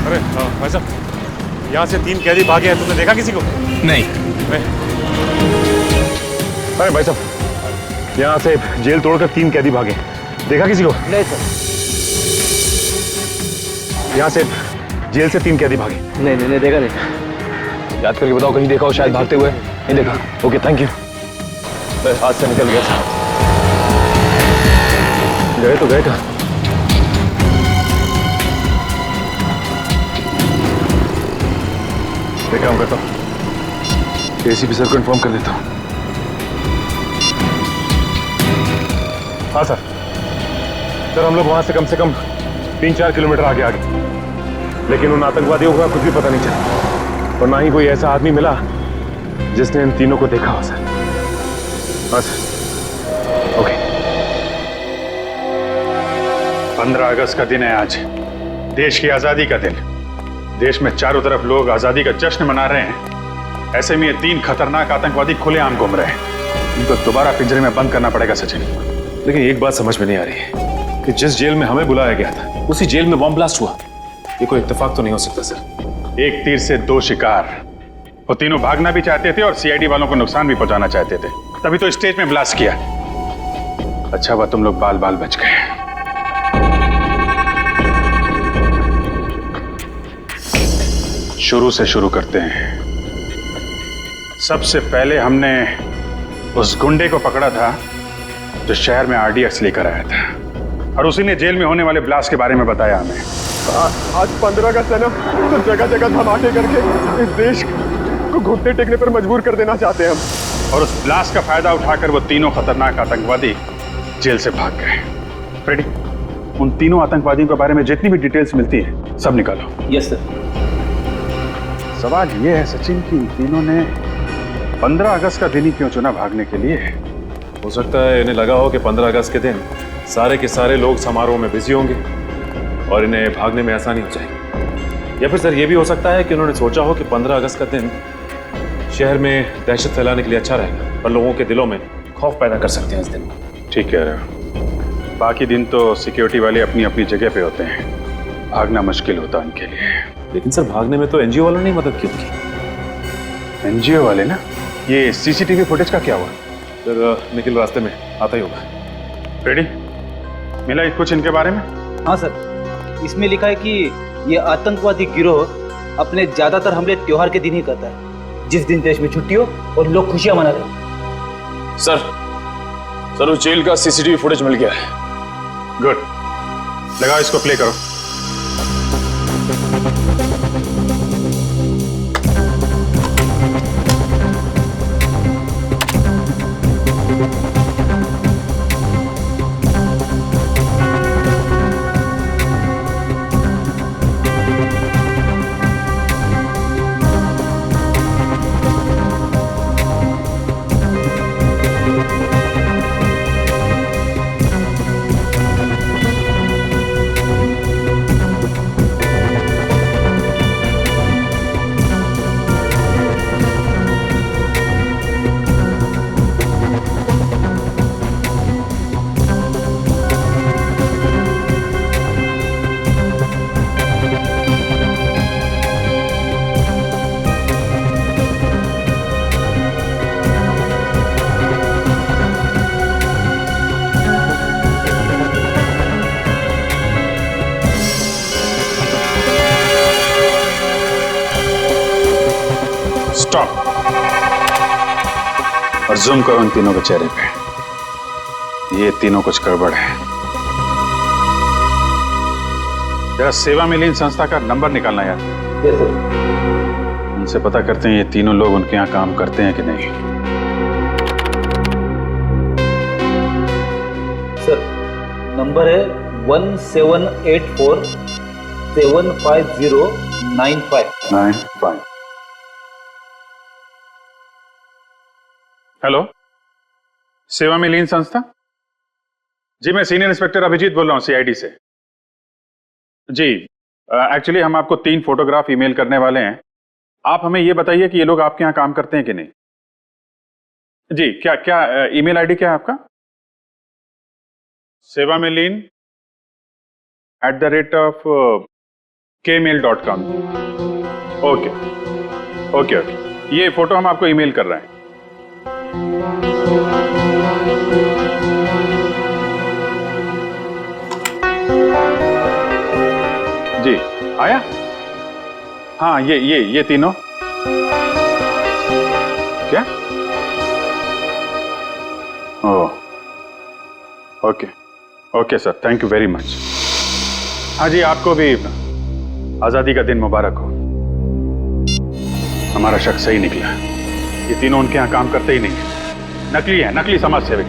अरे भाई साहब, यहाँ से 3 कैदी भागे हैं, तुमने देखा किसी को? नहीं। अरे भाई साहब, यहाँ से जेल तोड़कर 3 कैदी भागे, देखा किसी को? नहीं सर। यहाँ से जेल से 3 कैदी भागे? नहीं देखा नहीं। याद करके बताओ, कहीं देखा हो शायद भागते हुए? नहीं देखा। Okay thank you. हाथ से निकल गया। गए तो गए कहाँ? एक काम करता हूँ, एसीपी सर को इन्फॉर्म कर देता हूँ। हाँ सर, हम लोग वहां से कम 3-4 किलोमीटर आगे, लेकिन उन आतंकवादियों का कुछ भी पता नहीं चला, और ना ही कोई ऐसा आदमी मिला जिसने इन तीनों को देखा हो सर। हाँ सर, ओके। 15 अगस्त का दिन है आज, देश की आजादी का दिन। देश में चारों तरफ लोग आजादी का जश्न मना रहे हैं। ऐसे में ये 3 खतरनाक आतंकवादी खुलेआम घूम रहे हैं। इनको दोबारा पिंजरे में बंद करना पड़ेगा सचिन। लेकिन एक बात समझ में नहीं आ रही है कि जिस जेल में हमें बुलाया गया था उसी जेल में बॉम्ब ब्लास्ट हुआ। ये कोई इत्तेफाक तो नहीं हो सकता सर। एक तीर से 2 शिकार। वो तीनों भागना भी चाहते थे और सीआईडी वालों को नुकसान भी पहुंचाना चाहते थे, तभी तो स्टेज में ब्लास्ट किया। अच्छा हुआ तुम लोग बाल बाल बच गए। शुरू से शुरू करते हैं। सबसे पहले हमने उस गुंडे को पकड़ा था जो शहर में आरडीएक्स लेकर आया था, और उसी ने जेल में होने वाले ब्लास्ट के बारे में बताया हमें। आज 15 अगस्त है ना, तो जगह जगह धमाके करके इस देश को घुटने टेकने पर मजबूर कर देना चाहते हैं हम। और उस ब्लास्ट का फायदा उठाकर वो तीनों खतरनाक आतंकवादी जेल से भाग गए। फ्रेडी, उन तीनों आतंकवादियों के बारे में जितनी भी डिटेल्स मिलती है सब निकालो। Yes sir. सवाल ये है सचिन कि इन तीनों ने 15 अगस्त का दिन ही क्यों चुना भागने के लिए? हो सकता है इन्हें लगा हो कि 15 अगस्त के दिन सारे के सारे लोग समारोह में बिजी होंगे और इन्हें भागने में आसानी हो जाएगी। या फिर सर ये भी हो सकता है कि उन्होंने सोचा हो कि 15 अगस्त का दिन शहर में दहशत फैलाने के लिए अच्छा रहेगा और लोगों के दिलों में खौफ पैदा कर सकते हैं इस दिन। ठीक कह रहे हो। बाकी दिन तो सिक्योरिटी वाले अपनी अपनी जगह पे होते हैं, भागना मुश्किल होता उनके लिए। लेकिन सर भागने में तो एनजीओ वालों ने मदद की उनकी। एनजीओ वाले ना? ये सीसीटीवी फुटेज का क्या हुआ? सर निखिल रास्ते में आता ही होगा। रेडी? मिला कुछ इनके बारे में? हाँ सर, इसमें लिखा है कि ये आतंकवादी गिरोह अपने ज्यादातर हमले त्योहार के दिन ही करता है, जिस दिन देश में छुट्टी हो और लोग खुशियां मना रहे हो। सर उस जेल का सीसीटीवी फुटेज मिल गया है। गुड, लगाओ इसको, प्ले करो। स्टॉप, और जूम करो इन तीनों के चेहरे पे। ये तीनों कुछ गड़बड़ है। जरा सेवा में लीन संस्था का नंबर निकालना यार। उनसे पता करते हैं ये तीनों लोग उनके यहाँ काम करते हैं कि नहीं। सर, नंबर है 1784 75095। हेलो, सेवा में लीन संस्था? जी, मैं सीनियर इंस्पेक्टर अभिजीत बोल रहा हूँ सीआईडी से। जी, एक्चुअली हम आपको 3 फोटोग्राफ ईमेल करने वाले हैं। आप हमें ये बताइए कि ये लोग आपके यहाँ काम करते हैं कि नहीं। जी, क्या क्या ईमेल आईडी क्या है आपका? सेवा में लीन @kmail.com। ओके ओके ओके, ये फोटो हम आपको ईमेल कर रहे हैं। जी, आया? हाँ, ये तीनों क्या? Oh, okay okay sir, thank you very much. हाँ जी, आपको भी आजादी का दिन मुबारक हो। हमारा शक सही निकला, ये तीनों उनके यहाँ काम करते ही नहीं है, नकली है, नकली समाज सेवक।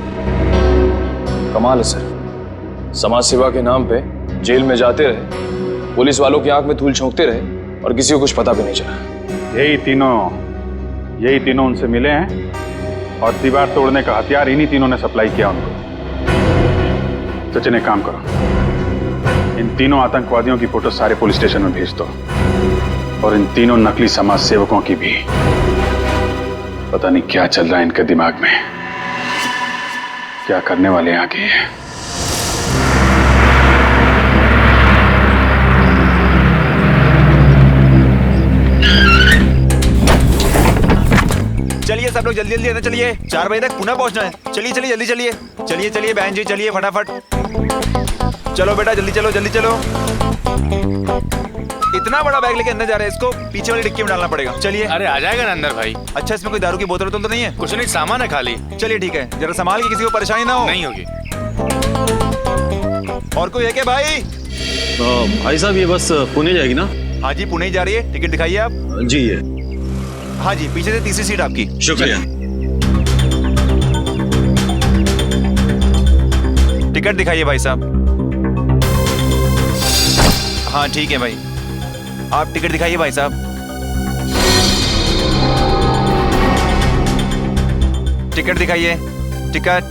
कमाल है सर, समाज सेवा के नाम पे जेल में जाते रहे, पुलिस वालों की आंख में धूल झोंकते रहे और किसी को कुछ पता भी नहीं चला। यही तीनों उनसे मिले हैं और दीवार तोड़ने का हथियार इन्हीं तीनों ने सप्लाई किया उनको। सचिन, एक काम करो, इन तीनों आतंकवादियों की फोटो सारे पुलिस स्टेशन में भेज दो और इन तीनों नकली समाज सेवकों की भी। पता नहीं क्या चल रहा है इनके दिमाग में, क्या करने वाले हैं आगे। चलिए सब लोग जल्दी जल्दी अंदर चलिए, 4 बजे तक पुनः पहुंचना है। चलिए चलिए जल्दी चलिए, चलिए चलिए बहन जी चलिए फटाफट। चलो बेटा जल्दी चलो जल्दी चलो। इतना बड़ा बैग लेके अंदर जा रहे हैं, इसको पीछे वाली डिक्की में डालना पड़ेगा। चलिए। अरे आ जाएगा ना अंदर भाई। अच्छा इसमें कोई दारू की बोतल तो नहीं है? कुछ नहीं, सामान है खाली। चलिए ठीक है, जरा संभाल के, किसी को परेशानी ना हो। नहीं होगी। और कोई है क्या भाई? भाई साहब ये बस पुणे जाएगी ना? हाँ जी पुणे ही जा रही है, टिकट दिखाइए आप। जी ये। हाँ जी पीछे से तीसरी सीट आपकी। शुक्रिया। टिकट दिखाइए भाई साहब। हाँ ठीक है भाई, आप टिकट दिखाइए भाई साहब। टिकट दिखाइए, टिकट।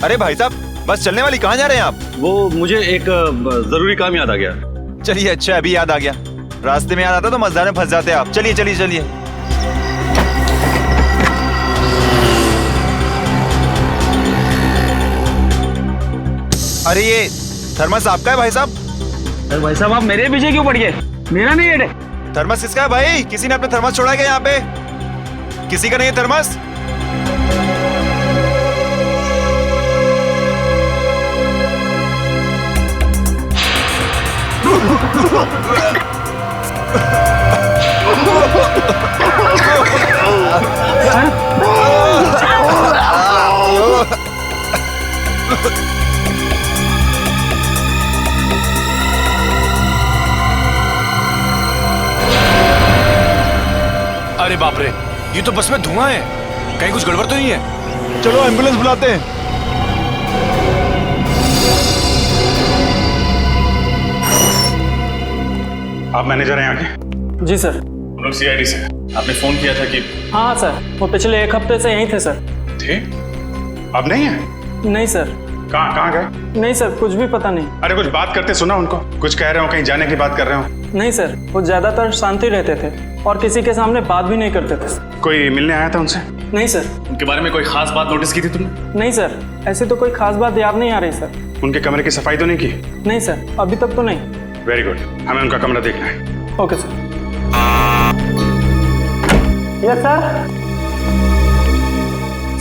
अरे भाई साहब बस चलने वाली, कहाँ जा रहे हैं आप? वो मुझे एक जरूरी काम याद आ गया। चलिए अच्छा अभी याद आ गया, रास्ते में याद आता तो मजेदार में फंस जाते आप। चलिए चलिए चलिए। अरे ये थर्मस आपका है भाई साहब? अरे भाई साहब आप मेरे पीछे क्यों पड़ गए? मेरा नहीं है। थर्मस किसका है भाई? किसी ने अपना थर्मस छोड़ा क्या यहाँ पे? किसी का नहीं है थर्मस? अरे बाप रे, ये तो बस में धुआं है, कहीं कुछ गड़बड़ तो नहीं है? चलो एम्बुलेंस बुलाते हैं। आप मैनेजर हैं यहाँ के? जी सर। हम लोग सीआईडी से। आपने फोन किया था कि? हाँ सर, वो पिछले 1 हफ्ते से यहीं थे सर। थे? अब नहीं है? नहीं सर। कहाँ गए? नहीं सर, कुछ भी पता नहीं। अरे कुछ बात करते सुना उनको, कुछ कह रहे हो, कहीं जाने की बात कर रहे हो? नहीं सर, वो ज्यादातर शांति रहते थे और किसी के सामने बात भी नहीं करते थे। कोई मिलने आया था उनसे? नहीं सर। उनके बारे में कोई खास बात नोटिस की थी तुमने? नहीं सर, ऐसी तो कोई खास बात याद नहीं आ रही सर। उनके कमरे की सफाई तो नहीं की? नहीं सर, अभी तक तो नहीं। वेरी गुड, हमें उनका कमरा देखना है। Okay sir. Yes sir.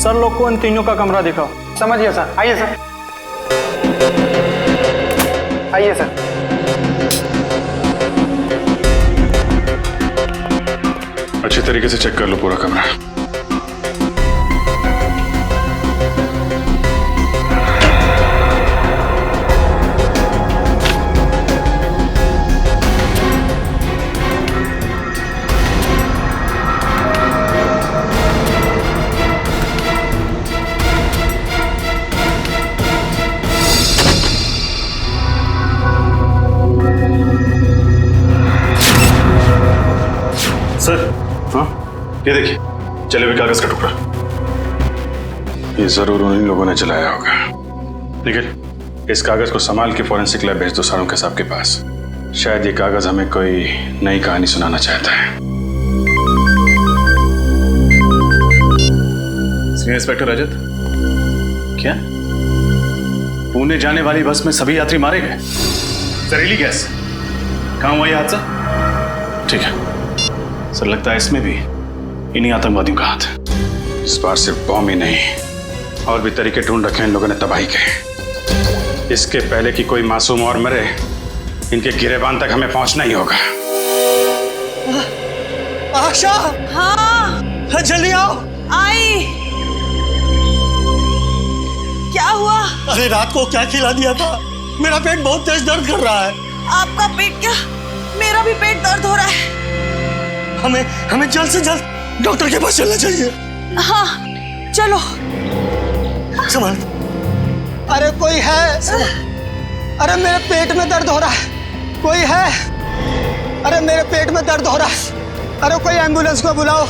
Sir लोग को इन तीनों का कमरा दिखाओ। समझ गया सर, आइए सर। आइए सर। अच्छे तरीके से चेक कर लो पूरा कमरा। सर, हाँ ये देखिए, जले हुए कागज का टुकड़ा। ये जरूर उन्हीं लोगों ने जलाया होगा। निखिल, इस कागज को संभाल के फॉरेंसिक लैब भेज दो सारुंखे साहब के पास। शायद ये कागज हमें कोई नई कहानी सुनाना चाहता है। सीनियर इंस्पेक्टर रजत, क्या पुणे जाने वाली बस में सभी यात्री मारे गए? जहरीली गैस? कहाँ हुआ ये हादसा? ठीक है सर, लगता है इसमें भी इन्हीं आतंकवादियों का हाथ है। इस बार सिर्फ बॉम्ब ही नहीं, और भी तरीके ढूंढ रखे हैं इन लोगों ने तबाही के। इसके पहले कि कोई मासूम और मरे, इनके गिरेबान तक हमें पहुंचना ही होगा। आशा, हाँ जल्दी आओ। आई। क्या हुआ? अरे रात को क्या खिला दिया था? मेरा पेट बहुत तेज दर्द कर रहा है। आपका पेट क्या? मेरा भी पेट दर्द हो रहा है। हमें जल्द से जल्द डॉक्टर के पास चलना चाहिए। हाँ चलो। संभाल। अरे कोई है? अरे मेरे पेट में दर्द हो रहा है, कोई है? अरे मेरे पेट में दर्द हो रहा है, अरे कोई एम्बुलेंस को बुलाओ।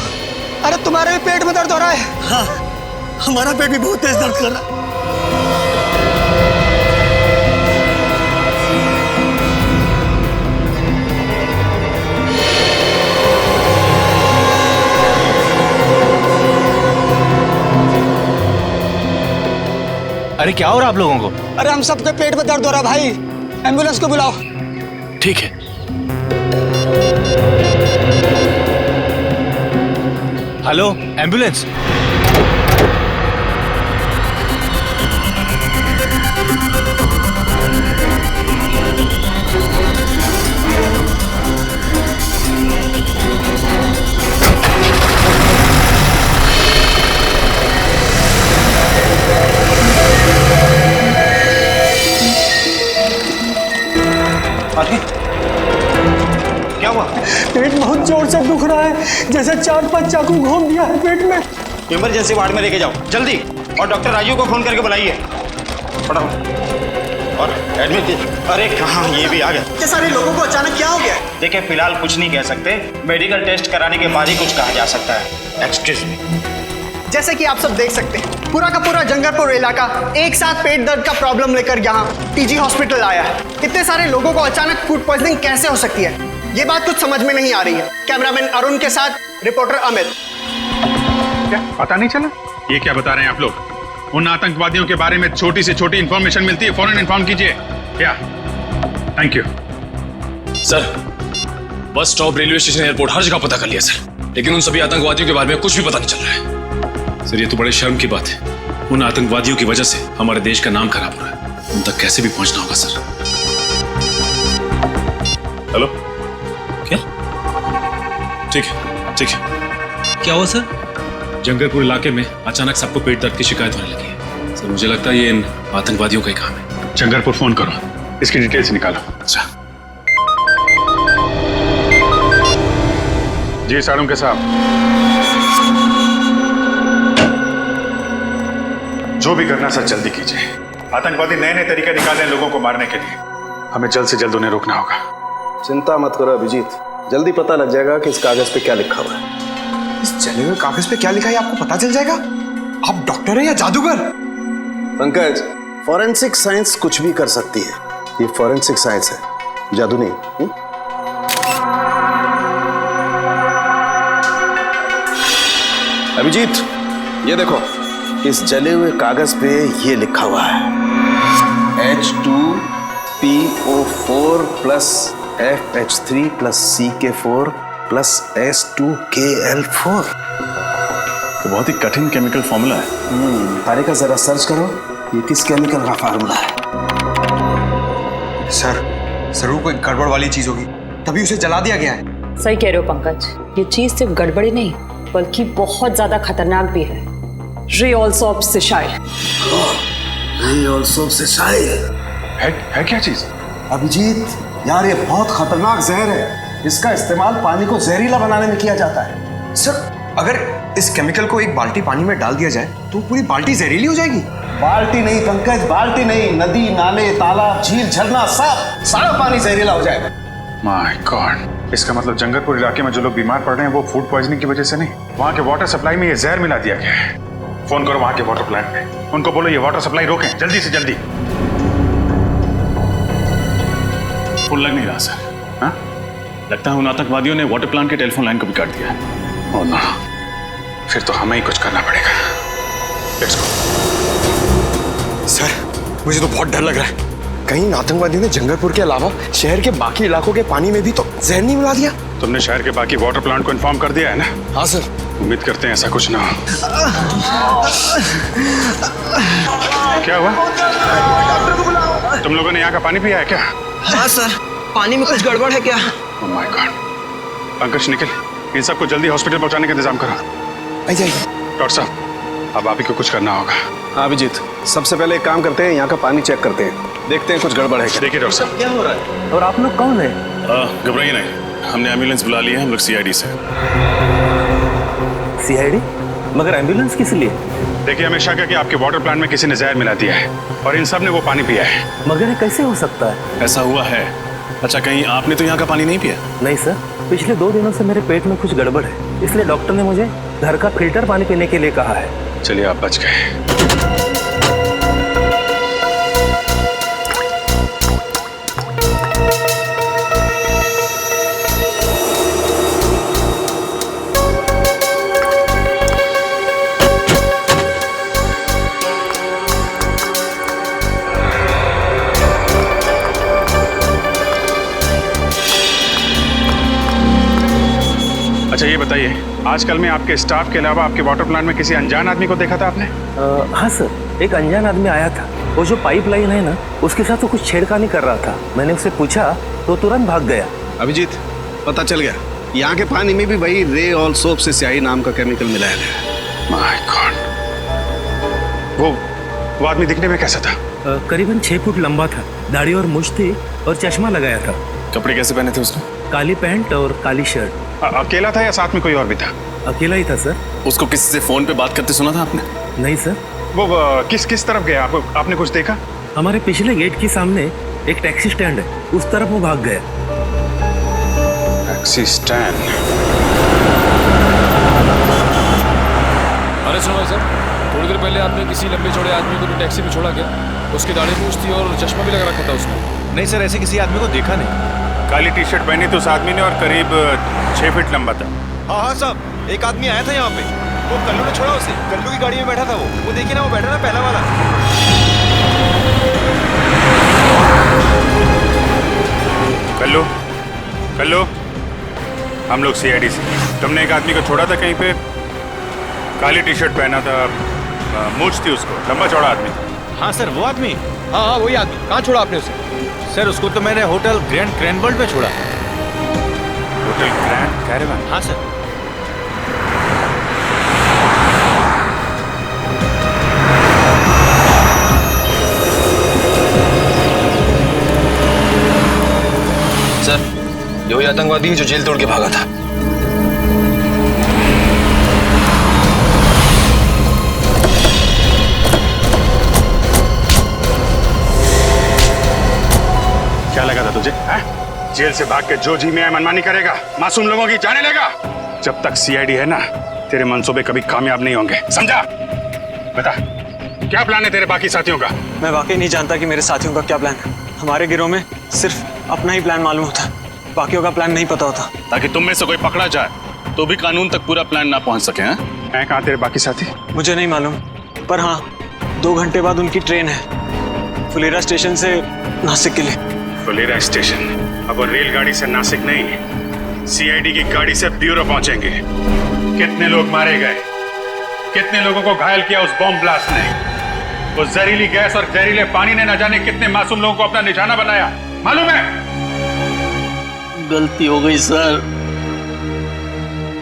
अरे तुम्हारे भी पेट में दर्द हो रहा है? हाँ, हमारा पेट भी बहुत तेज दर्द कर रहा है। अरे क्या हो रहा आप लोगों को? अरे हम सबके पेट में दर्द हो रहा भाई, एम्बुलेंस को बुलाओ। ठीक है। Hello, ambulance. क्या हुआ? पेट बहुत जोर से दुख रहा है, जैसे 4-5 चाकू घोंप दिया है पेट में। इमरजेंसी वार्ड में लेके जाओ जल्दी, और डॉक्टर राजू को फोन करके बुलाइए फटाफट, और एडमिट कीजिए। अरे कहाँ, ये भी आ गया। इतने सारे लोगों को अचानक क्या हो गया? देखिए फिलहाल कुछ नहीं कह सकते, मेडिकल टेस्ट कराने के बाद ही कुछ कहा जा सकता है। Excuse me. जैसे कि आप सब देख सकते हैं, पूरा का पूरा जंगलपुर इलाका एक साथ पेट दर्द का प्रॉब्लम लेकर यहाँ टीजी हॉस्पिटल आया है। इतने सारे लोगों को अचानक फूड पॉइजनिंग कैसे हो सकती है, ये बात कुछ समझ में नहीं आ रही है। कैमरामैन अरुण के साथ रिपोर्टर अमित। क्या पता नहीं चला? ये क्या बता रहे हैं आप लोग? उन आतंकवादियों के बारे में छोटी से छोटी इंफॉर्मेशन मिलती है, फौरन इन्फॉर्म कीजिए। क्या? Thank you sir. Bus stop, railway station, airport, हर जगह पता कर लिया सर, लेकिन उन सभी आतंकवादियों के बारे में कुछ भी पता नहीं चल रहा है। सर ये तो बड़े शर्म की बात है, उन आतंकवादियों की वजह से हमारे देश का नाम खराब हो रहा है, उन तक कैसे भी पहुंचना होगा सर। हेलो, क्या? ठीक है, ठीक है। क्या हुआ सर? जंगलपुर इलाके में अचानक सबको पेट दर्द की शिकायत होने लगी है सर। मुझे लगता है ये इन आतंकवादियों का ही काम है। जंगलपुर फोन करो, इसकी डिटेल्स निकालो। अच्छा जी साड़ू साहब, जो भी करना सर जल्दी कीजिए। आतंकवादी नए नए तरीके निकाल रहे हैं लोगों को मारने के लिए, हमें जल्द से जल्द उन्हें रोकना होगा। चिंता मत करो अभिजीत, जल्दी पता लग जाएगा कि इस कागज पे क्या लिखा हुआ है। इस जले हुए कागज पे क्या लिखा है आपको पता चल जाएगा। आप डॉक्टर हैं या जादूगर? पंकज, फॉरेंसिक साइंस कुछ भी कर सकती है, ये फॉरेंसिक साइंस है, जादू नहीं। अभिजीत, ये देखो, इस जले हुए कागज पे ये लिखा हुआ है H2PO4 plus FH3 plus CK4 plus S2KL4। तो बहुत ही कठिन केमिकल फॉर्मूला है। तारे का जरा सर्च करो, ये किस केमिकल का फॉर्मूला है। सर जरूर कोई गड़बड़ वाली चीज होगी, तभी उसे जला दिया गया है। सही कह रहे हो पंकज, ये चीज सिर्फ गड़बड़ी नहीं बल्कि बहुत ज्यादा खतरनाक भी है। रियोल्स ऑफ सिशाइल। रियोल्स ऑफ सिशाइल है क्या चीज? अभिजीत यार, ये बहुत खतरनाक जहर है, इसका इस्तेमाल पानी को जहरीला बनाने में किया जाता है। सर अगर इस केमिकल को एक बाल्टी पानी में डाल दिया जाए तो पूरी बाल्टी जहरीली हो जाएगी। बाल्टी नहीं पंकज, बाल्टी नहीं, नदी, नाले, तालाब, झील, झरना, सब सारा पानी जहरीला हो जाएगा। माय गॉड, इसका मतलब जंगलपुर इलाके में जो लोग बीमार पड़ रहे हैं वो फूड पॉइजनिंग की वजह से नहीं, वहाँ के वाटर सप्लाई में ये जहर मिला दिया गया है। फोन करो वहाँ के वाटर प्लांट में, उनको बोलो ये वाटर सप्लाई रोकें जल्दी से जल्दी। फोन लग नहीं रहा सर। हाँ, लगता है उन आतंकवादियों ने वाटर प्लांट के टेलीफोन लाइन को भी काट दिया है। ओह नो, फिर तो हमें ही कुछ करना पड़ेगा। Let's go. सर मुझे तो बहुत डर लग रहा है, कहीं आतंकवादियों ने जंगलपुर के अलावा शहर के बाकी इलाकों के पानी में भी तो जहर नहीं मिला दिया। तुमने शहर के बाकी वाटर प्लांट को इन्फॉर्म कर दिया है ना? हाँ सर। उम्मीद करते हैं ऐसा कुछ ना हो। क्या हुआ? तुम लोगों ने यहाँ का पानी पिया है क्या? हाँ सर, पानी में कुछ गड़बड़ है क्या? Oh my god. Pankaj Nikhil, इन सबको जल्दी हॉस्पिटल पहुंचाने का इंतजाम करो। आइए। डॉक्टर साहब, अब आप ही को कुछ करना होगा। हाँ अभिजीत, सबसे पहले एक काम करते हैं, यहाँ का पानी चेक करते हैं, देखते हैं कुछ गड़बड़ है क्या। देखिए डॉक्टर साहब, क्या हो रहा है? और आप लोग कौन है? घबराइए नहीं, हमने एम्बुलेंस बुला ली है, हम लोग CID से। CID? मगर एम्बुलेंस किस लिए? देखिए, हमें शक है कि आपके वाटर प्लांट में किसी ने जहर मिला दिया है और इन सब ने वो पानी पिया है। मगर ये कैसे हो सकता है? ऐसा हुआ है। अच्छा, कहीं आपने तो यहाँ का पानी नहीं पिया? नहीं सर, पिछले 2 दिनों से मेरे पेट में कुछ गड़बड़ है, इसलिए डॉक्टर ने मुझे घर का फिल्टर पानी पीने के लिए कहा है। चलिए, आप बच गए। अच्छा ये बताइए, आजकल में आपके स्टाफ के अलावा आपके वाटर प्लांट में किसी अनजान आदमी को देखा था आपने? हाँ सर, एक अनजान आदमी आया था। वो जो पाइपलाइन है ना, उसके साथ वो कुछ छेड़खानी कर रहा था। मैंने उससे पूछा तो तुरंत भाग गया। अभिजीत, पता चल गया, यहाँ के पानी में भी वही रे ऑल सोप से स्याही नाम का केमिकल मिलाया गया। My God. वो आदमी दिखने में कैसा था? करीबन 6 फुट लंबा था, दाढ़ी और मूंछ थी और चश्मा लगाया था। कपड़े कैसे पहने थे उसने? काली पैंट और काली शर्ट। अकेला था या साथ में कोई और भी था? अकेला ही था सर। उसको किसी से फोन पे बात करते सुना था आपने? नहीं सर। वो किस तरफ गया? आपने कुछ देखा? हमारे पिछले गेट के सामने एक टैक्सी स्टैंड है, उस तरफ वो भाग गया। Taxi stand? अरे सुनो सर, थोड़ी देर पहले आपने किसी लंबे चौड़े आदमी को टैक्सी में छोड़ा क्या? उसकी दाढ़ी मूंछ थी और चश्मा भी लगा रखा था उसने। नहीं सर, ऐसे किसी आदमी को देखा नहीं। काली टी शर्ट पहनी थी उस आदमी ने और करीब 6 फीट लंबा था। हाँ साहब, एक आदमी आया था यहाँ पे, वो कल्लू ने छोड़ा उसे। कल्लू की गाड़ी में बैठा था वो देखिए ना, वो बैठा ना पहला वाला। कल्लू, कल्लू, हम लोग सीआईडी से। तुमने एक आदमी को छोड़ा था कहीं पे, काली टी शर्ट पहना था, मूंछ थी उसको, लंबा चौड़ा आदमी था। हाँ सर, वो आदमी। हाँ वही आदमी। कहाँ छोड़ा आपने उसे? सर उसको तो मैंने होटल ग्रैंड क्रैनवर्ल्ड में छोड़ा। Hotel grand caravan? हाँ सर। सर, ये वही आतंकवादी है जो जेल तोड़ के भागा था। क्या लगा था तुझे? जेल से भाग के जो जी में मनमानी करेगा, मासूम लोगों की जाने लेगा। जब तक सीआईडी है ना, तेरे मंसूबे कभी कामयाब नहीं होंगे, समझा? बता, क्या प्लान है तेरे बाकी साथियों का? मैं वाकई नहीं जानता कि मेरे साथियों का क्या प्लान है। हमारे गिरोह में सिर्फ अपना ही प्लान मालूम होता, बाकियों का प्लान नहीं पता होता। ताकि तुम में से कोई पकड़ा जाए तो भी कानून तक पूरा प्लान ना पहुंच सके। हैं कहाँ तेरे बाकी साथी? मुझे नहीं मालूम, पर हाँ 2 घंटे बाद उनकी ट्रेन है, फुलेरा स्टेशन से नासिक के लिए। फुलेरा स्टेशन? अब वो रेलगाड़ी से नासिक नहीं, सीआईडी की गाड़ी से ब्यूरो पहुंचेंगे। कितने लोग मारे गए, कितने लोगों को घायल किया उस बॉम्ब ब्लास्ट ने। वो जहरीली गैस और जहरीले पानी ने न जाने कितने मासूम लोगों को अपना निशाना बनाया, मालूम है? गलती हो गई सर,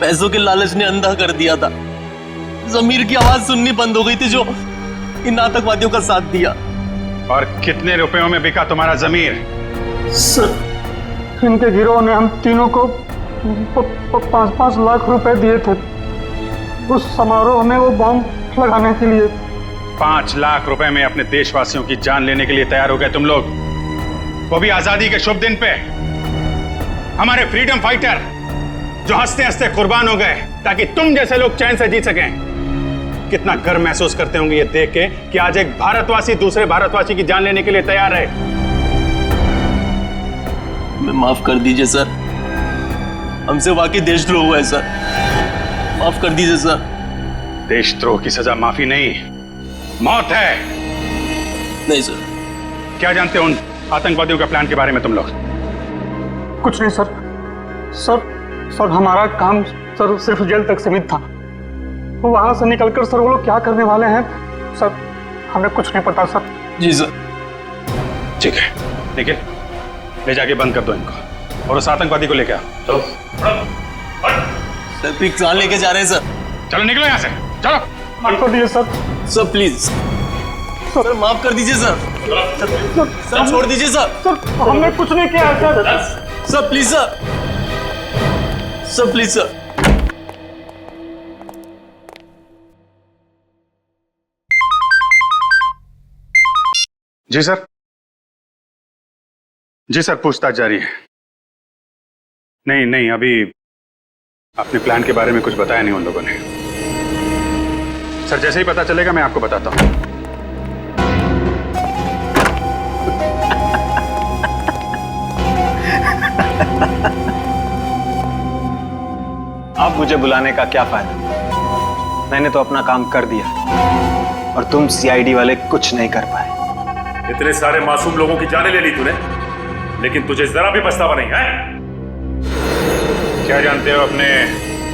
पैसों के लालच ने अंधा कर दिया था। जमीर की आवाज सुननी बंद हो गई थी जो इन आतंकवादियों का साथ दिया। और कितने रुपयों में बिका तुम्हारा जमीर? सर, इनके गिरोह ने हम तीनों को 5-5 लाख रुपए दिए थे उस समारोह में वो बॉम्ब लगाने के लिए। 5 लाख रुपए में अपने देशवासियों की जान लेने के लिए तैयार हो गए तुम लोग, वो भी आजादी के शुभ दिन पे। हमारे फ्रीडम फाइटर जो हंसते हंसते कुर्बान हो गए ताकि तुम जैसे लोग चैन से जी सकें। कितना गर्व महसूस करते होंगे ये देख के कि आज एक भारतवासी दूसरे भारतवासी की जान लेने के लिए तैयार है। मैं माफ कर दीजिए सर, हमसे वाकई देशद्रोह हुआ है सर, माफ कर दीजिए सर। देशद्रोह की सजा माफी नहीं, मौत है। नहीं सर। क्या जानते हो उन आतंकवादियों के प्लान के बारे में तुम लोग? कुछ नहीं सर। सर हमारा काम सर सिर्फ जेल तक सीमित था। वहां से निकलकर सर वो लोग क्या करने वाले हैं सर, हमें कुछ नहीं पता सर। जी सर। ठीक है, निखिल ले जाके बंद कर दो इनको और उस आतंकवादी को लेके आओ। चलो सर, पिक्सान लेके जा रहे हैं सर। चलो निकलो यहाँ से, चलो। माफ कर दीजिए सर। सर प्लीज सर, माफ कर दीजिए सर। सर छोड़ दीजिए सर। सर हमने कुछ नहीं किया sir. Sir please sir, sir please sir. जी सर। जी सर, पूछताछ जारी है। नहीं, अभी अपने प्लान के बारे में कुछ बताया नहीं उन लोगों ने। सर जैसे ही पता चलेगा मैं आपको बताता हूं। अब मुझे बुलाने का क्या फायदा? मैंने तो अपना काम कर दिया और तुम सीआईडी वाले कुछ नहीं कर पाए। इतने सारे मासूम लोगों की जानें ले ली तूने, लेकिन तुझे जरा भी पछतावा नहीं है? क्या जानते हो अपने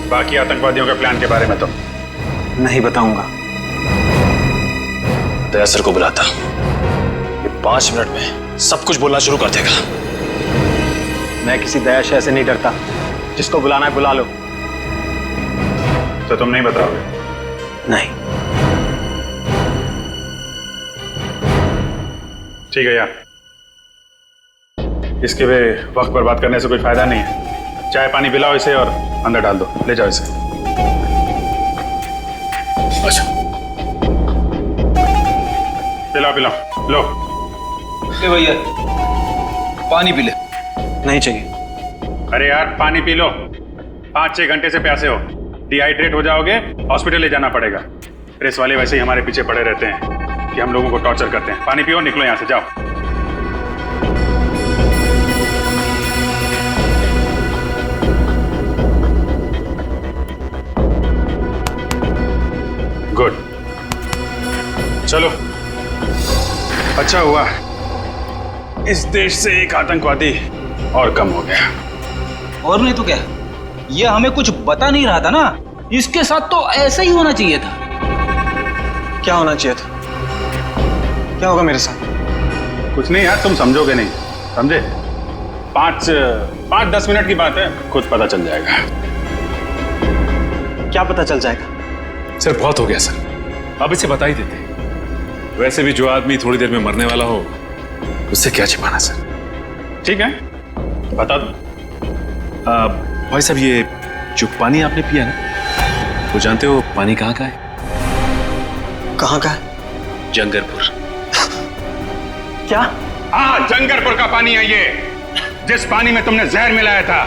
बाकी आतंकवादियों के प्लान के बारे में तो नहीं बताऊंगा। दया सर को बुलाता, ये 5 मिनट में सब कुछ बोलना शुरू कर देगा। मैं किसी दया शय से नहीं डरता, जिसको बुलाना है बुला लो। तो तुम नहीं बताओगे? नहीं। ठीक है यार, इसके भी वक्त बर्बाद करने से कोई फायदा नहीं है। चाय पानी पिलाओ इसे और अंदर डाल दो, ले जाओ इसे। अच्छा, पिलाओ पिलाओ, लो। ले भैया, पानी पी ले। नहीं चाहिए। अरे यार पानी पी लो, 5-6 घंटे से प्यासे हो, डिहाइड्रेट हो जाओगे, हॉस्पिटल ले जाना पड़ेगा। प्रेस वाले वैसे ही हमारे पीछे पड़े रहते हैं कि हम लोगों को टॉर्चर करते हैं। पानी पियो, निकलो यहां से, जाओ। गुड, चलो। अच्छा हुआ इस देश से एक आतंकवादी और कम हो गया। और नहीं तो क्या, ये हमें कुछ बता नहीं रहा था ना, इसके साथ तो ऐसा ही होना चाहिए था। क्या होना चाहिए था? क्या होगा मेरे साथ? कुछ नहीं यार, तुम समझोगे नहीं, समझे? 5-10 मिनट की बात है, खुद पता चल जाएगा। क्या पता चल जाएगा? सर बहुत हो गया सर, अब इसे बता ही देते। वैसे भी जो आदमी थोड़ी देर में मरने वाला हो, उससे क्या छिपाना सर। ठीक है, बता दो। भाई साहब, ये जो पानी आपने पिया ना, वो जानते हो पानी कहाँ का है? कहाँ का है? जंगरपुर। क्या? हाँ, जंगरपुर का पानी है ये, जिस पानी में तुमने जहर मिलाया था।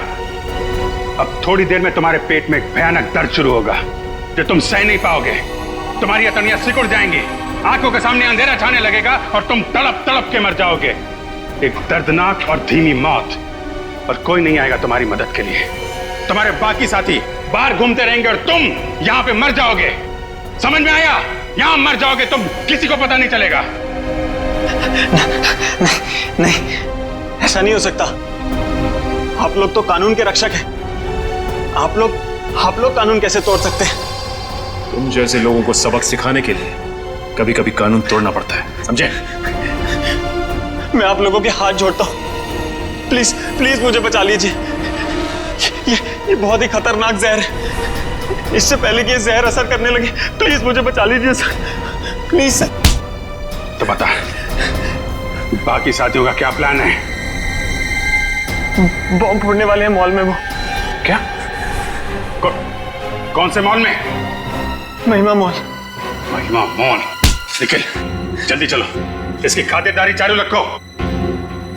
अब थोड़ी देर में तुम्हारे पेट में एक भयानक दर्द शुरू होगा जो तुम सह नहीं पाओगे। तुम्हारी अतनियां सिकुड़ जाएंगी, आंखों के सामने अंधेरा छाने लगेगा और तुम तड़प तड़प के मर जाओगे। एक दर्दनाक और धीमी मौत, और कोई नहीं आएगा तुम्हारी मदद के लिए। तुम्हारे बाकी साथी बाहर घूमते रहेंगे और तुम यहां पे मर जाओगे। समझ में आया? यहां मर जाओगे तुम, किसी को पता नहीं चलेगा। नहीं, ऐसा नहीं हो सकता। आप लोग तो कानून के रक्षक हैं। आप लोग कानून कैसे तोड़ सकते हैं? तुम जैसे लोगों को सबक सिखाने के लिए कभी कभी कानून तोड़ना पड़ता है, समझे? मैं आप लोगों के हाथ जोड़ता हूं, प्लीज प्लीज मुझे बचा लीजिए। ये बहुत ही खतरनाक जहर है। इससे पहले कि ये जहर असर करने लगे, प्लीज मुझे बचा लीजिए सर, प्लीज सर। तो बता, बाकी साथियों का क्या प्लान है? बॉम्ब फोड़ने वाले हैं मॉल में वो। क्या? कौन से मॉल में? महिमा मॉल। महिमा मॉल, निकल जल्दी चलो, इसकी खातिरदारी चालू रखो।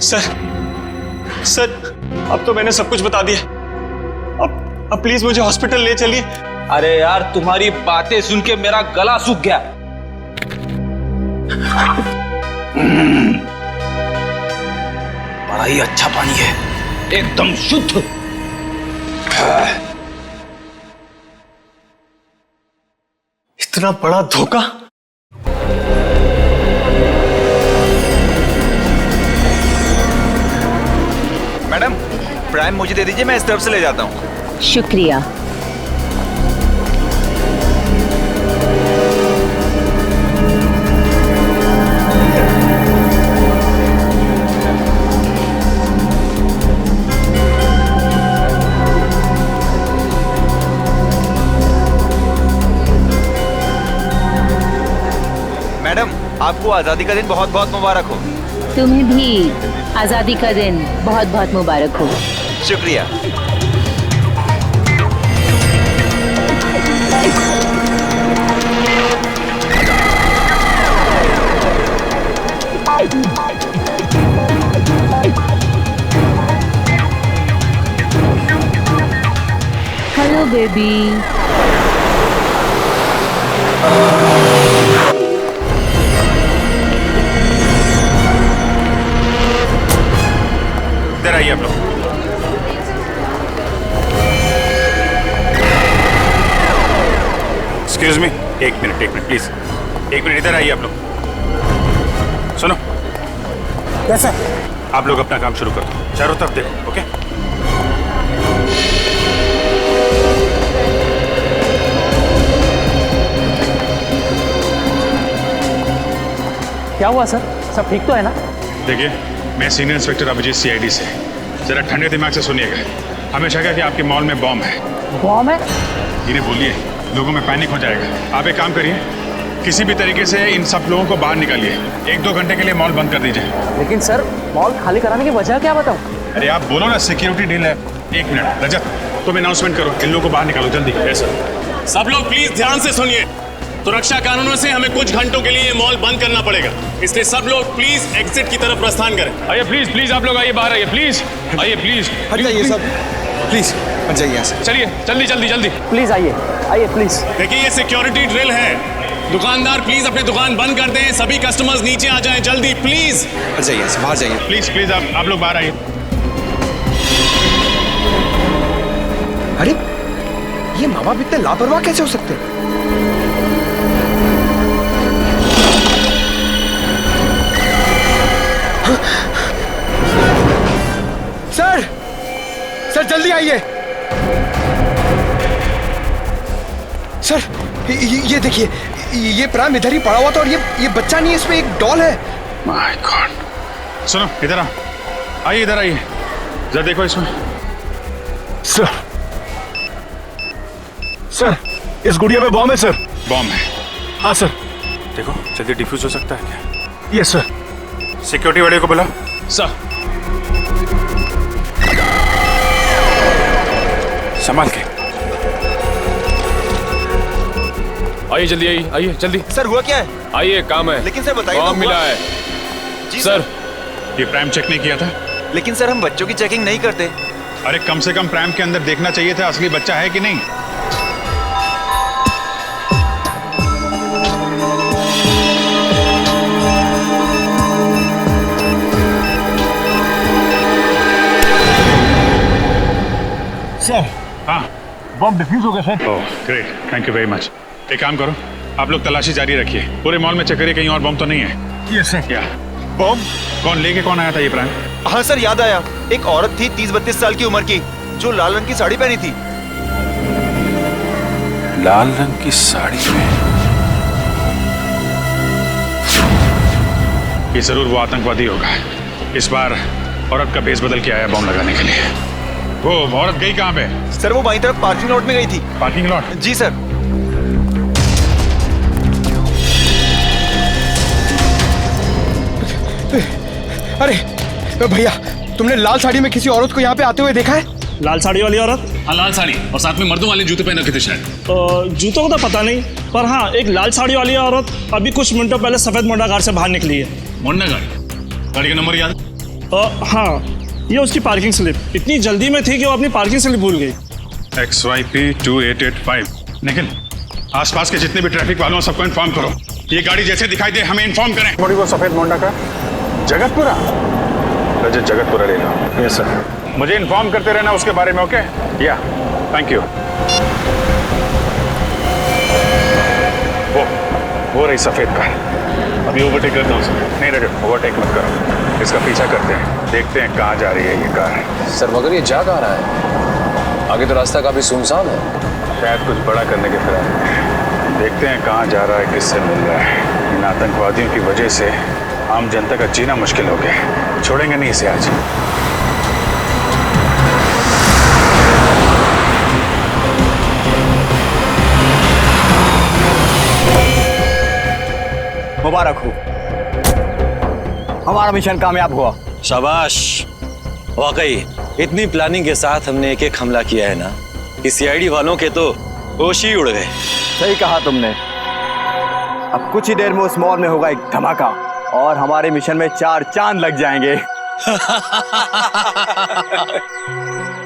सर, अब तो मैंने सब कुछ बता दिया। अब प्लीज मुझे हॉस्पिटल ले चलिए। अरे यार, तुम्हारी बातें सुन के मेरा गला सूख गया। बड़ा ही अच्छा पानी है, एकदम शुद्ध। इतना बड़ा धोखा। मैडम, प्राइम मुझे दे दीजिए, मैं इस तरफ से ले जाता हूँ। शुक्रिया। मैडम, आपको आजादी का दिन बहुत बहुत मुबारक हो। तुम्हें भी आजादी का दिन बहुत बहुत मुबारक हो। शुक्रिया। Hello baby. इधर आइए आप लोग। एक्सक्यूज मी, एक मिनट प्लीज, एक मिनट इधर आइए आप लोग। सुनो। कैसा? आप लोग अपना काम शुरू करो, चारों तरफ देखो, ओके? क्या हुआ सर? सब ठीक तो है ना? देखिए, मैं सीनियर इंस्पेक्टर अभिजीत सीआईडी से। जरा ठंडे दिमाग से सुनिएगा। हमें शक है कि आपके मॉल में बॉम्ब है। बॉम्ब है? इन्हें बोलिए, लोगों में पैनिक हो जाएगा। आप एक काम करिए, किसी भी तरीके से इन सब लोगों को बाहर निकालिए। 1-2 घंटे के लिए मॉल बंद कर दीजिए। लेकिन सर, मॉल खाली कराने की वजह क्या बताऊं? अरे आप बोलो ना, सिक्योरिटी डील है। 1 मिनट रजत, तुम अनाउंसमेंट करो, इन लोगों को बाहर निकालो जल्दी। सब लोग प्लीज ध्यान से सुनिए। सुरक्षा कानूनों से हमें कुछ घंटों के लिए ये मॉल बंद करना पड़ेगा, इसलिए सब लोग प्लीज एग्जिट की तरफ प्रस्थान करें। आइए प्लीज, प्लीज आप लोग आइए, बाहर आइए प्लीज। आइए प्लीज, हट जाइए सब, प्लीज हट जाइए यहाँ से। चलिए जल्दी जल्दी जल्दी। प्लीज आइए, आइए प्लीज। देखिए, ये सिक्योरिटी ड्रिल है। दुकानदार प्लीज अपनी दुकान बंद कर दें। सभी कस्टमर्स नीचे आ जाएं जल्दी, प्लीज। हट जाइए, बाहर जाइए। प्लीज प्लीज आप लोग बाहर आइए। अरे ये माँ बाप इतने लापरवाह कैसे हो सकते हैं? सर, सर जल्दी आइए। सर ये देखिए, ये प्राइम इधर ही पड़ा हुआ था और ये बच्चा नहीं है, इसमें एक डॉल है। My God. सुनो, इधर आओ, आइए इधर आइए, जरा देखो इसमें। सर, सर इस गुड़िया में बॉम्ब है सर। बॉम्ब है? हाँ सर। देखो जल्दी डिफ्यूज हो सकता है क्या? Yes sir. सिक्योरिटी वाले को बुला। सर। संभाल के आइए, जल्दी आइए, आइए जल्दी। सर हुआ क्या है? आइए, काम है। लेकिन सर बताइए, बॉम्ब मिला है। जी सर, ये प्राइम चेक नहीं किया था? लेकिन सर हम बच्चों की चेकिंग नहीं करते। अरे कम से कम प्राइम के अंदर देखना चाहिए था असली बच्चा है कि नहीं। सर, हाँ, बॉम्ब डिफ्यूज हो गया sir. Oh great, thank you very much. एक काम करो, आप लोग तलाशी जारी रखिए, पूरे मॉल में चेक करिए कहीं और बॉम्ब तो नहीं है। Yes sir. क्या बॉम्ब? कौन लेके कौन आया था ये प्राइम? हाँ सर, याद आया। एक औरत थी 30-32 साल की उम्र की, जो लाल रंग की साड़ी पहनी थी। लाल रंग की साड़ी में? ये जरूर वो आतंकवादी होगा। इस बार औरत का भेस बदल के आया बॉम्ब लगाने के लिए। वो औरत गई कहाँ पे? सर वो बाईं तरफ पार्किंग लॉट में गई थी। Parking lot? जी सर। अरे भैया, तुमने लाल साड़ी में किसी औरत को यहाँ पे आते हुए देखा है? लाल साड़ी वाली औरत? हाँ, लाल साड़ी और साथ में मर्दों वाले जूते पहन रखे थे शायद। जूतों को तो पता नहीं, पर हाँ एक लाल साड़ी वाली औरत अभी कुछ मिनटों पहले सफेद मोंडा कार से बाहर निकली है। मोंडा गाड़ी का नंबर याद? हाँ, ये उसकी पार्किंग स्लिप। इतनी जल्दी में थी कि वो अपनी पार्किंग स्लिप भूल गई। XYP 2885। निखिल, आसपास के जितने भी ट्रैफिक वालों सबको इन्फॉर्म करो। ये गाड़ी जैसे दिखाई दे हमें इन्फॉर्म करें। बड़ी वो सफेद मोंडा का जगतपुरा? रजत जगतपुरा ले लो। Yes sir. मुझे इन्फॉर्म करते रहना उसके बारे में, ओके? या, थैंक यू। वो रही सफेद कार। अभी ओवरटेक करता हूँ सर। नहीं रजत, ओवरटेक मत करो, इसका पीछा करते हैं, देखते हैं कहाँ जा रही है ये कार। सर मगर ये जा कहाँ रहा है? आगे तो रास्ता काफी सुनसान है। शायद कुछ बड़ा करने के फिराक में। देखते हैं कहाँ जा रहा है, किससे मिल रहा है। इन आतंकवादियों की वजह से आम जनता का जीना मुश्किल हो गया। छोड़ेंगे नहीं इसे आज। मुबारक हो, हमारा मिशन कामयाब हुआ। शाबाश। वाकई इतनी प्लानिंग के साथ हमने एक हमला किया है ना कि सीआईडी वालों के तो होश ही उड़ गए। सही कहा तुमने। अब कुछ ही देर में उस मॉल में होगा एक धमाका और हमारे मिशन में 4 चांद लग जाएंगे।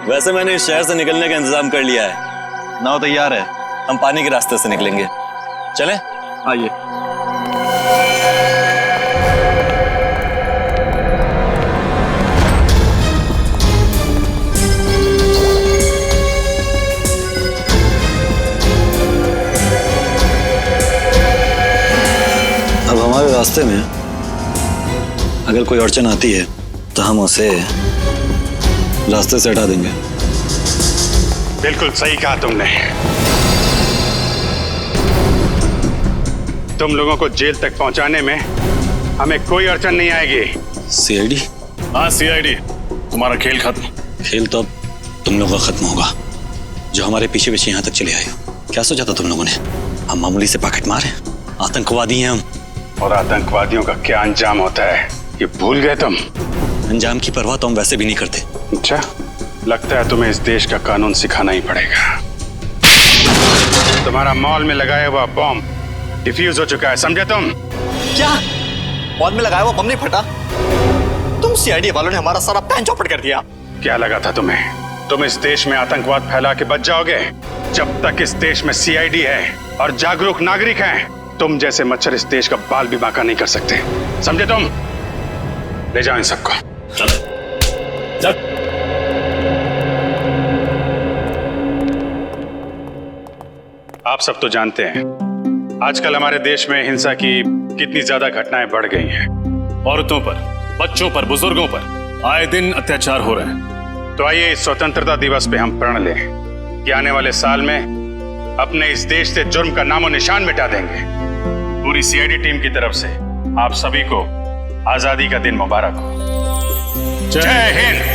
वैसे मैंने इस शहर से निकलने का इंतजाम कर लिया है। नाव तैयार है, हम पानी के रास्ते से निकलेंगे। चलें? आइए। अब हमारे रास्ते में अगर कोई अड़चन आती है तो हम उसे रास्ते से हटा देंगे। बिल्कुल सही कहा तुमने। तुम लोगों को जेल तक पहुंचाने में हमें कोई अड़चन नहीं आएगी। सीआईडी? हाँ सीआईडी। तुम्हारा खेल खत्म। खेल तो अब तुम लोगों का खत्म होगा, जो हमारे पीछे पीछे यहाँ तक चले आए हो। क्या सोचा था तुम लोगों ने? हम मामूली से पॉकेट मार हैं, आतंकवादी हैं हम। और आतंकवादियों का क्या अंजाम होता है ये भूल गए तुम? अंजाम की परवाह तो हम वैसे भी नहीं करते। अच्छा, लगता है तुम्हें इस देश का कानून सिखाना ही पड़ेगा। तुम्हारा मॉल में लगाया हुआ बॉम्ब डिफ्यूज हो चुका है, समझे तुम? क्या मॉल में लगाया हुआ बम नहीं फटा? तुम सीआईडी वालों ने हमारा सारा प्लान चौपट कर दिया। क्या लगा था तुम्हें तुम इस देश में आतंकवाद फैला के बच जाओगे? जब तक इस देश में सीआईडी है और जागरूक नागरिक हैं, तुम जैसे मच्छर इस देश का बाल भी बांका नहीं कर सकते, समझे तुम? ले जाओ इन सबको। चल। आप सब तो जानते हैं आजकल हमारे देश में हिंसा की कितनी ज्यादा घटनाएं बढ़ गई हैं। औरतों पर, बच्चों पर, बुजुर्गों पर आए दिन अत्याचार हो रहे हैं। तो आइए इस स्वतंत्रता दिवस पे हम प्रण लें कि आने वाले साल में अपने इस देश से जुर्म का नामो निशान मिटा देंगे। पूरी सीआईडी टीम की तरफ से आप सभी को आजादी का दिन मुबारक हो। जय हिंद।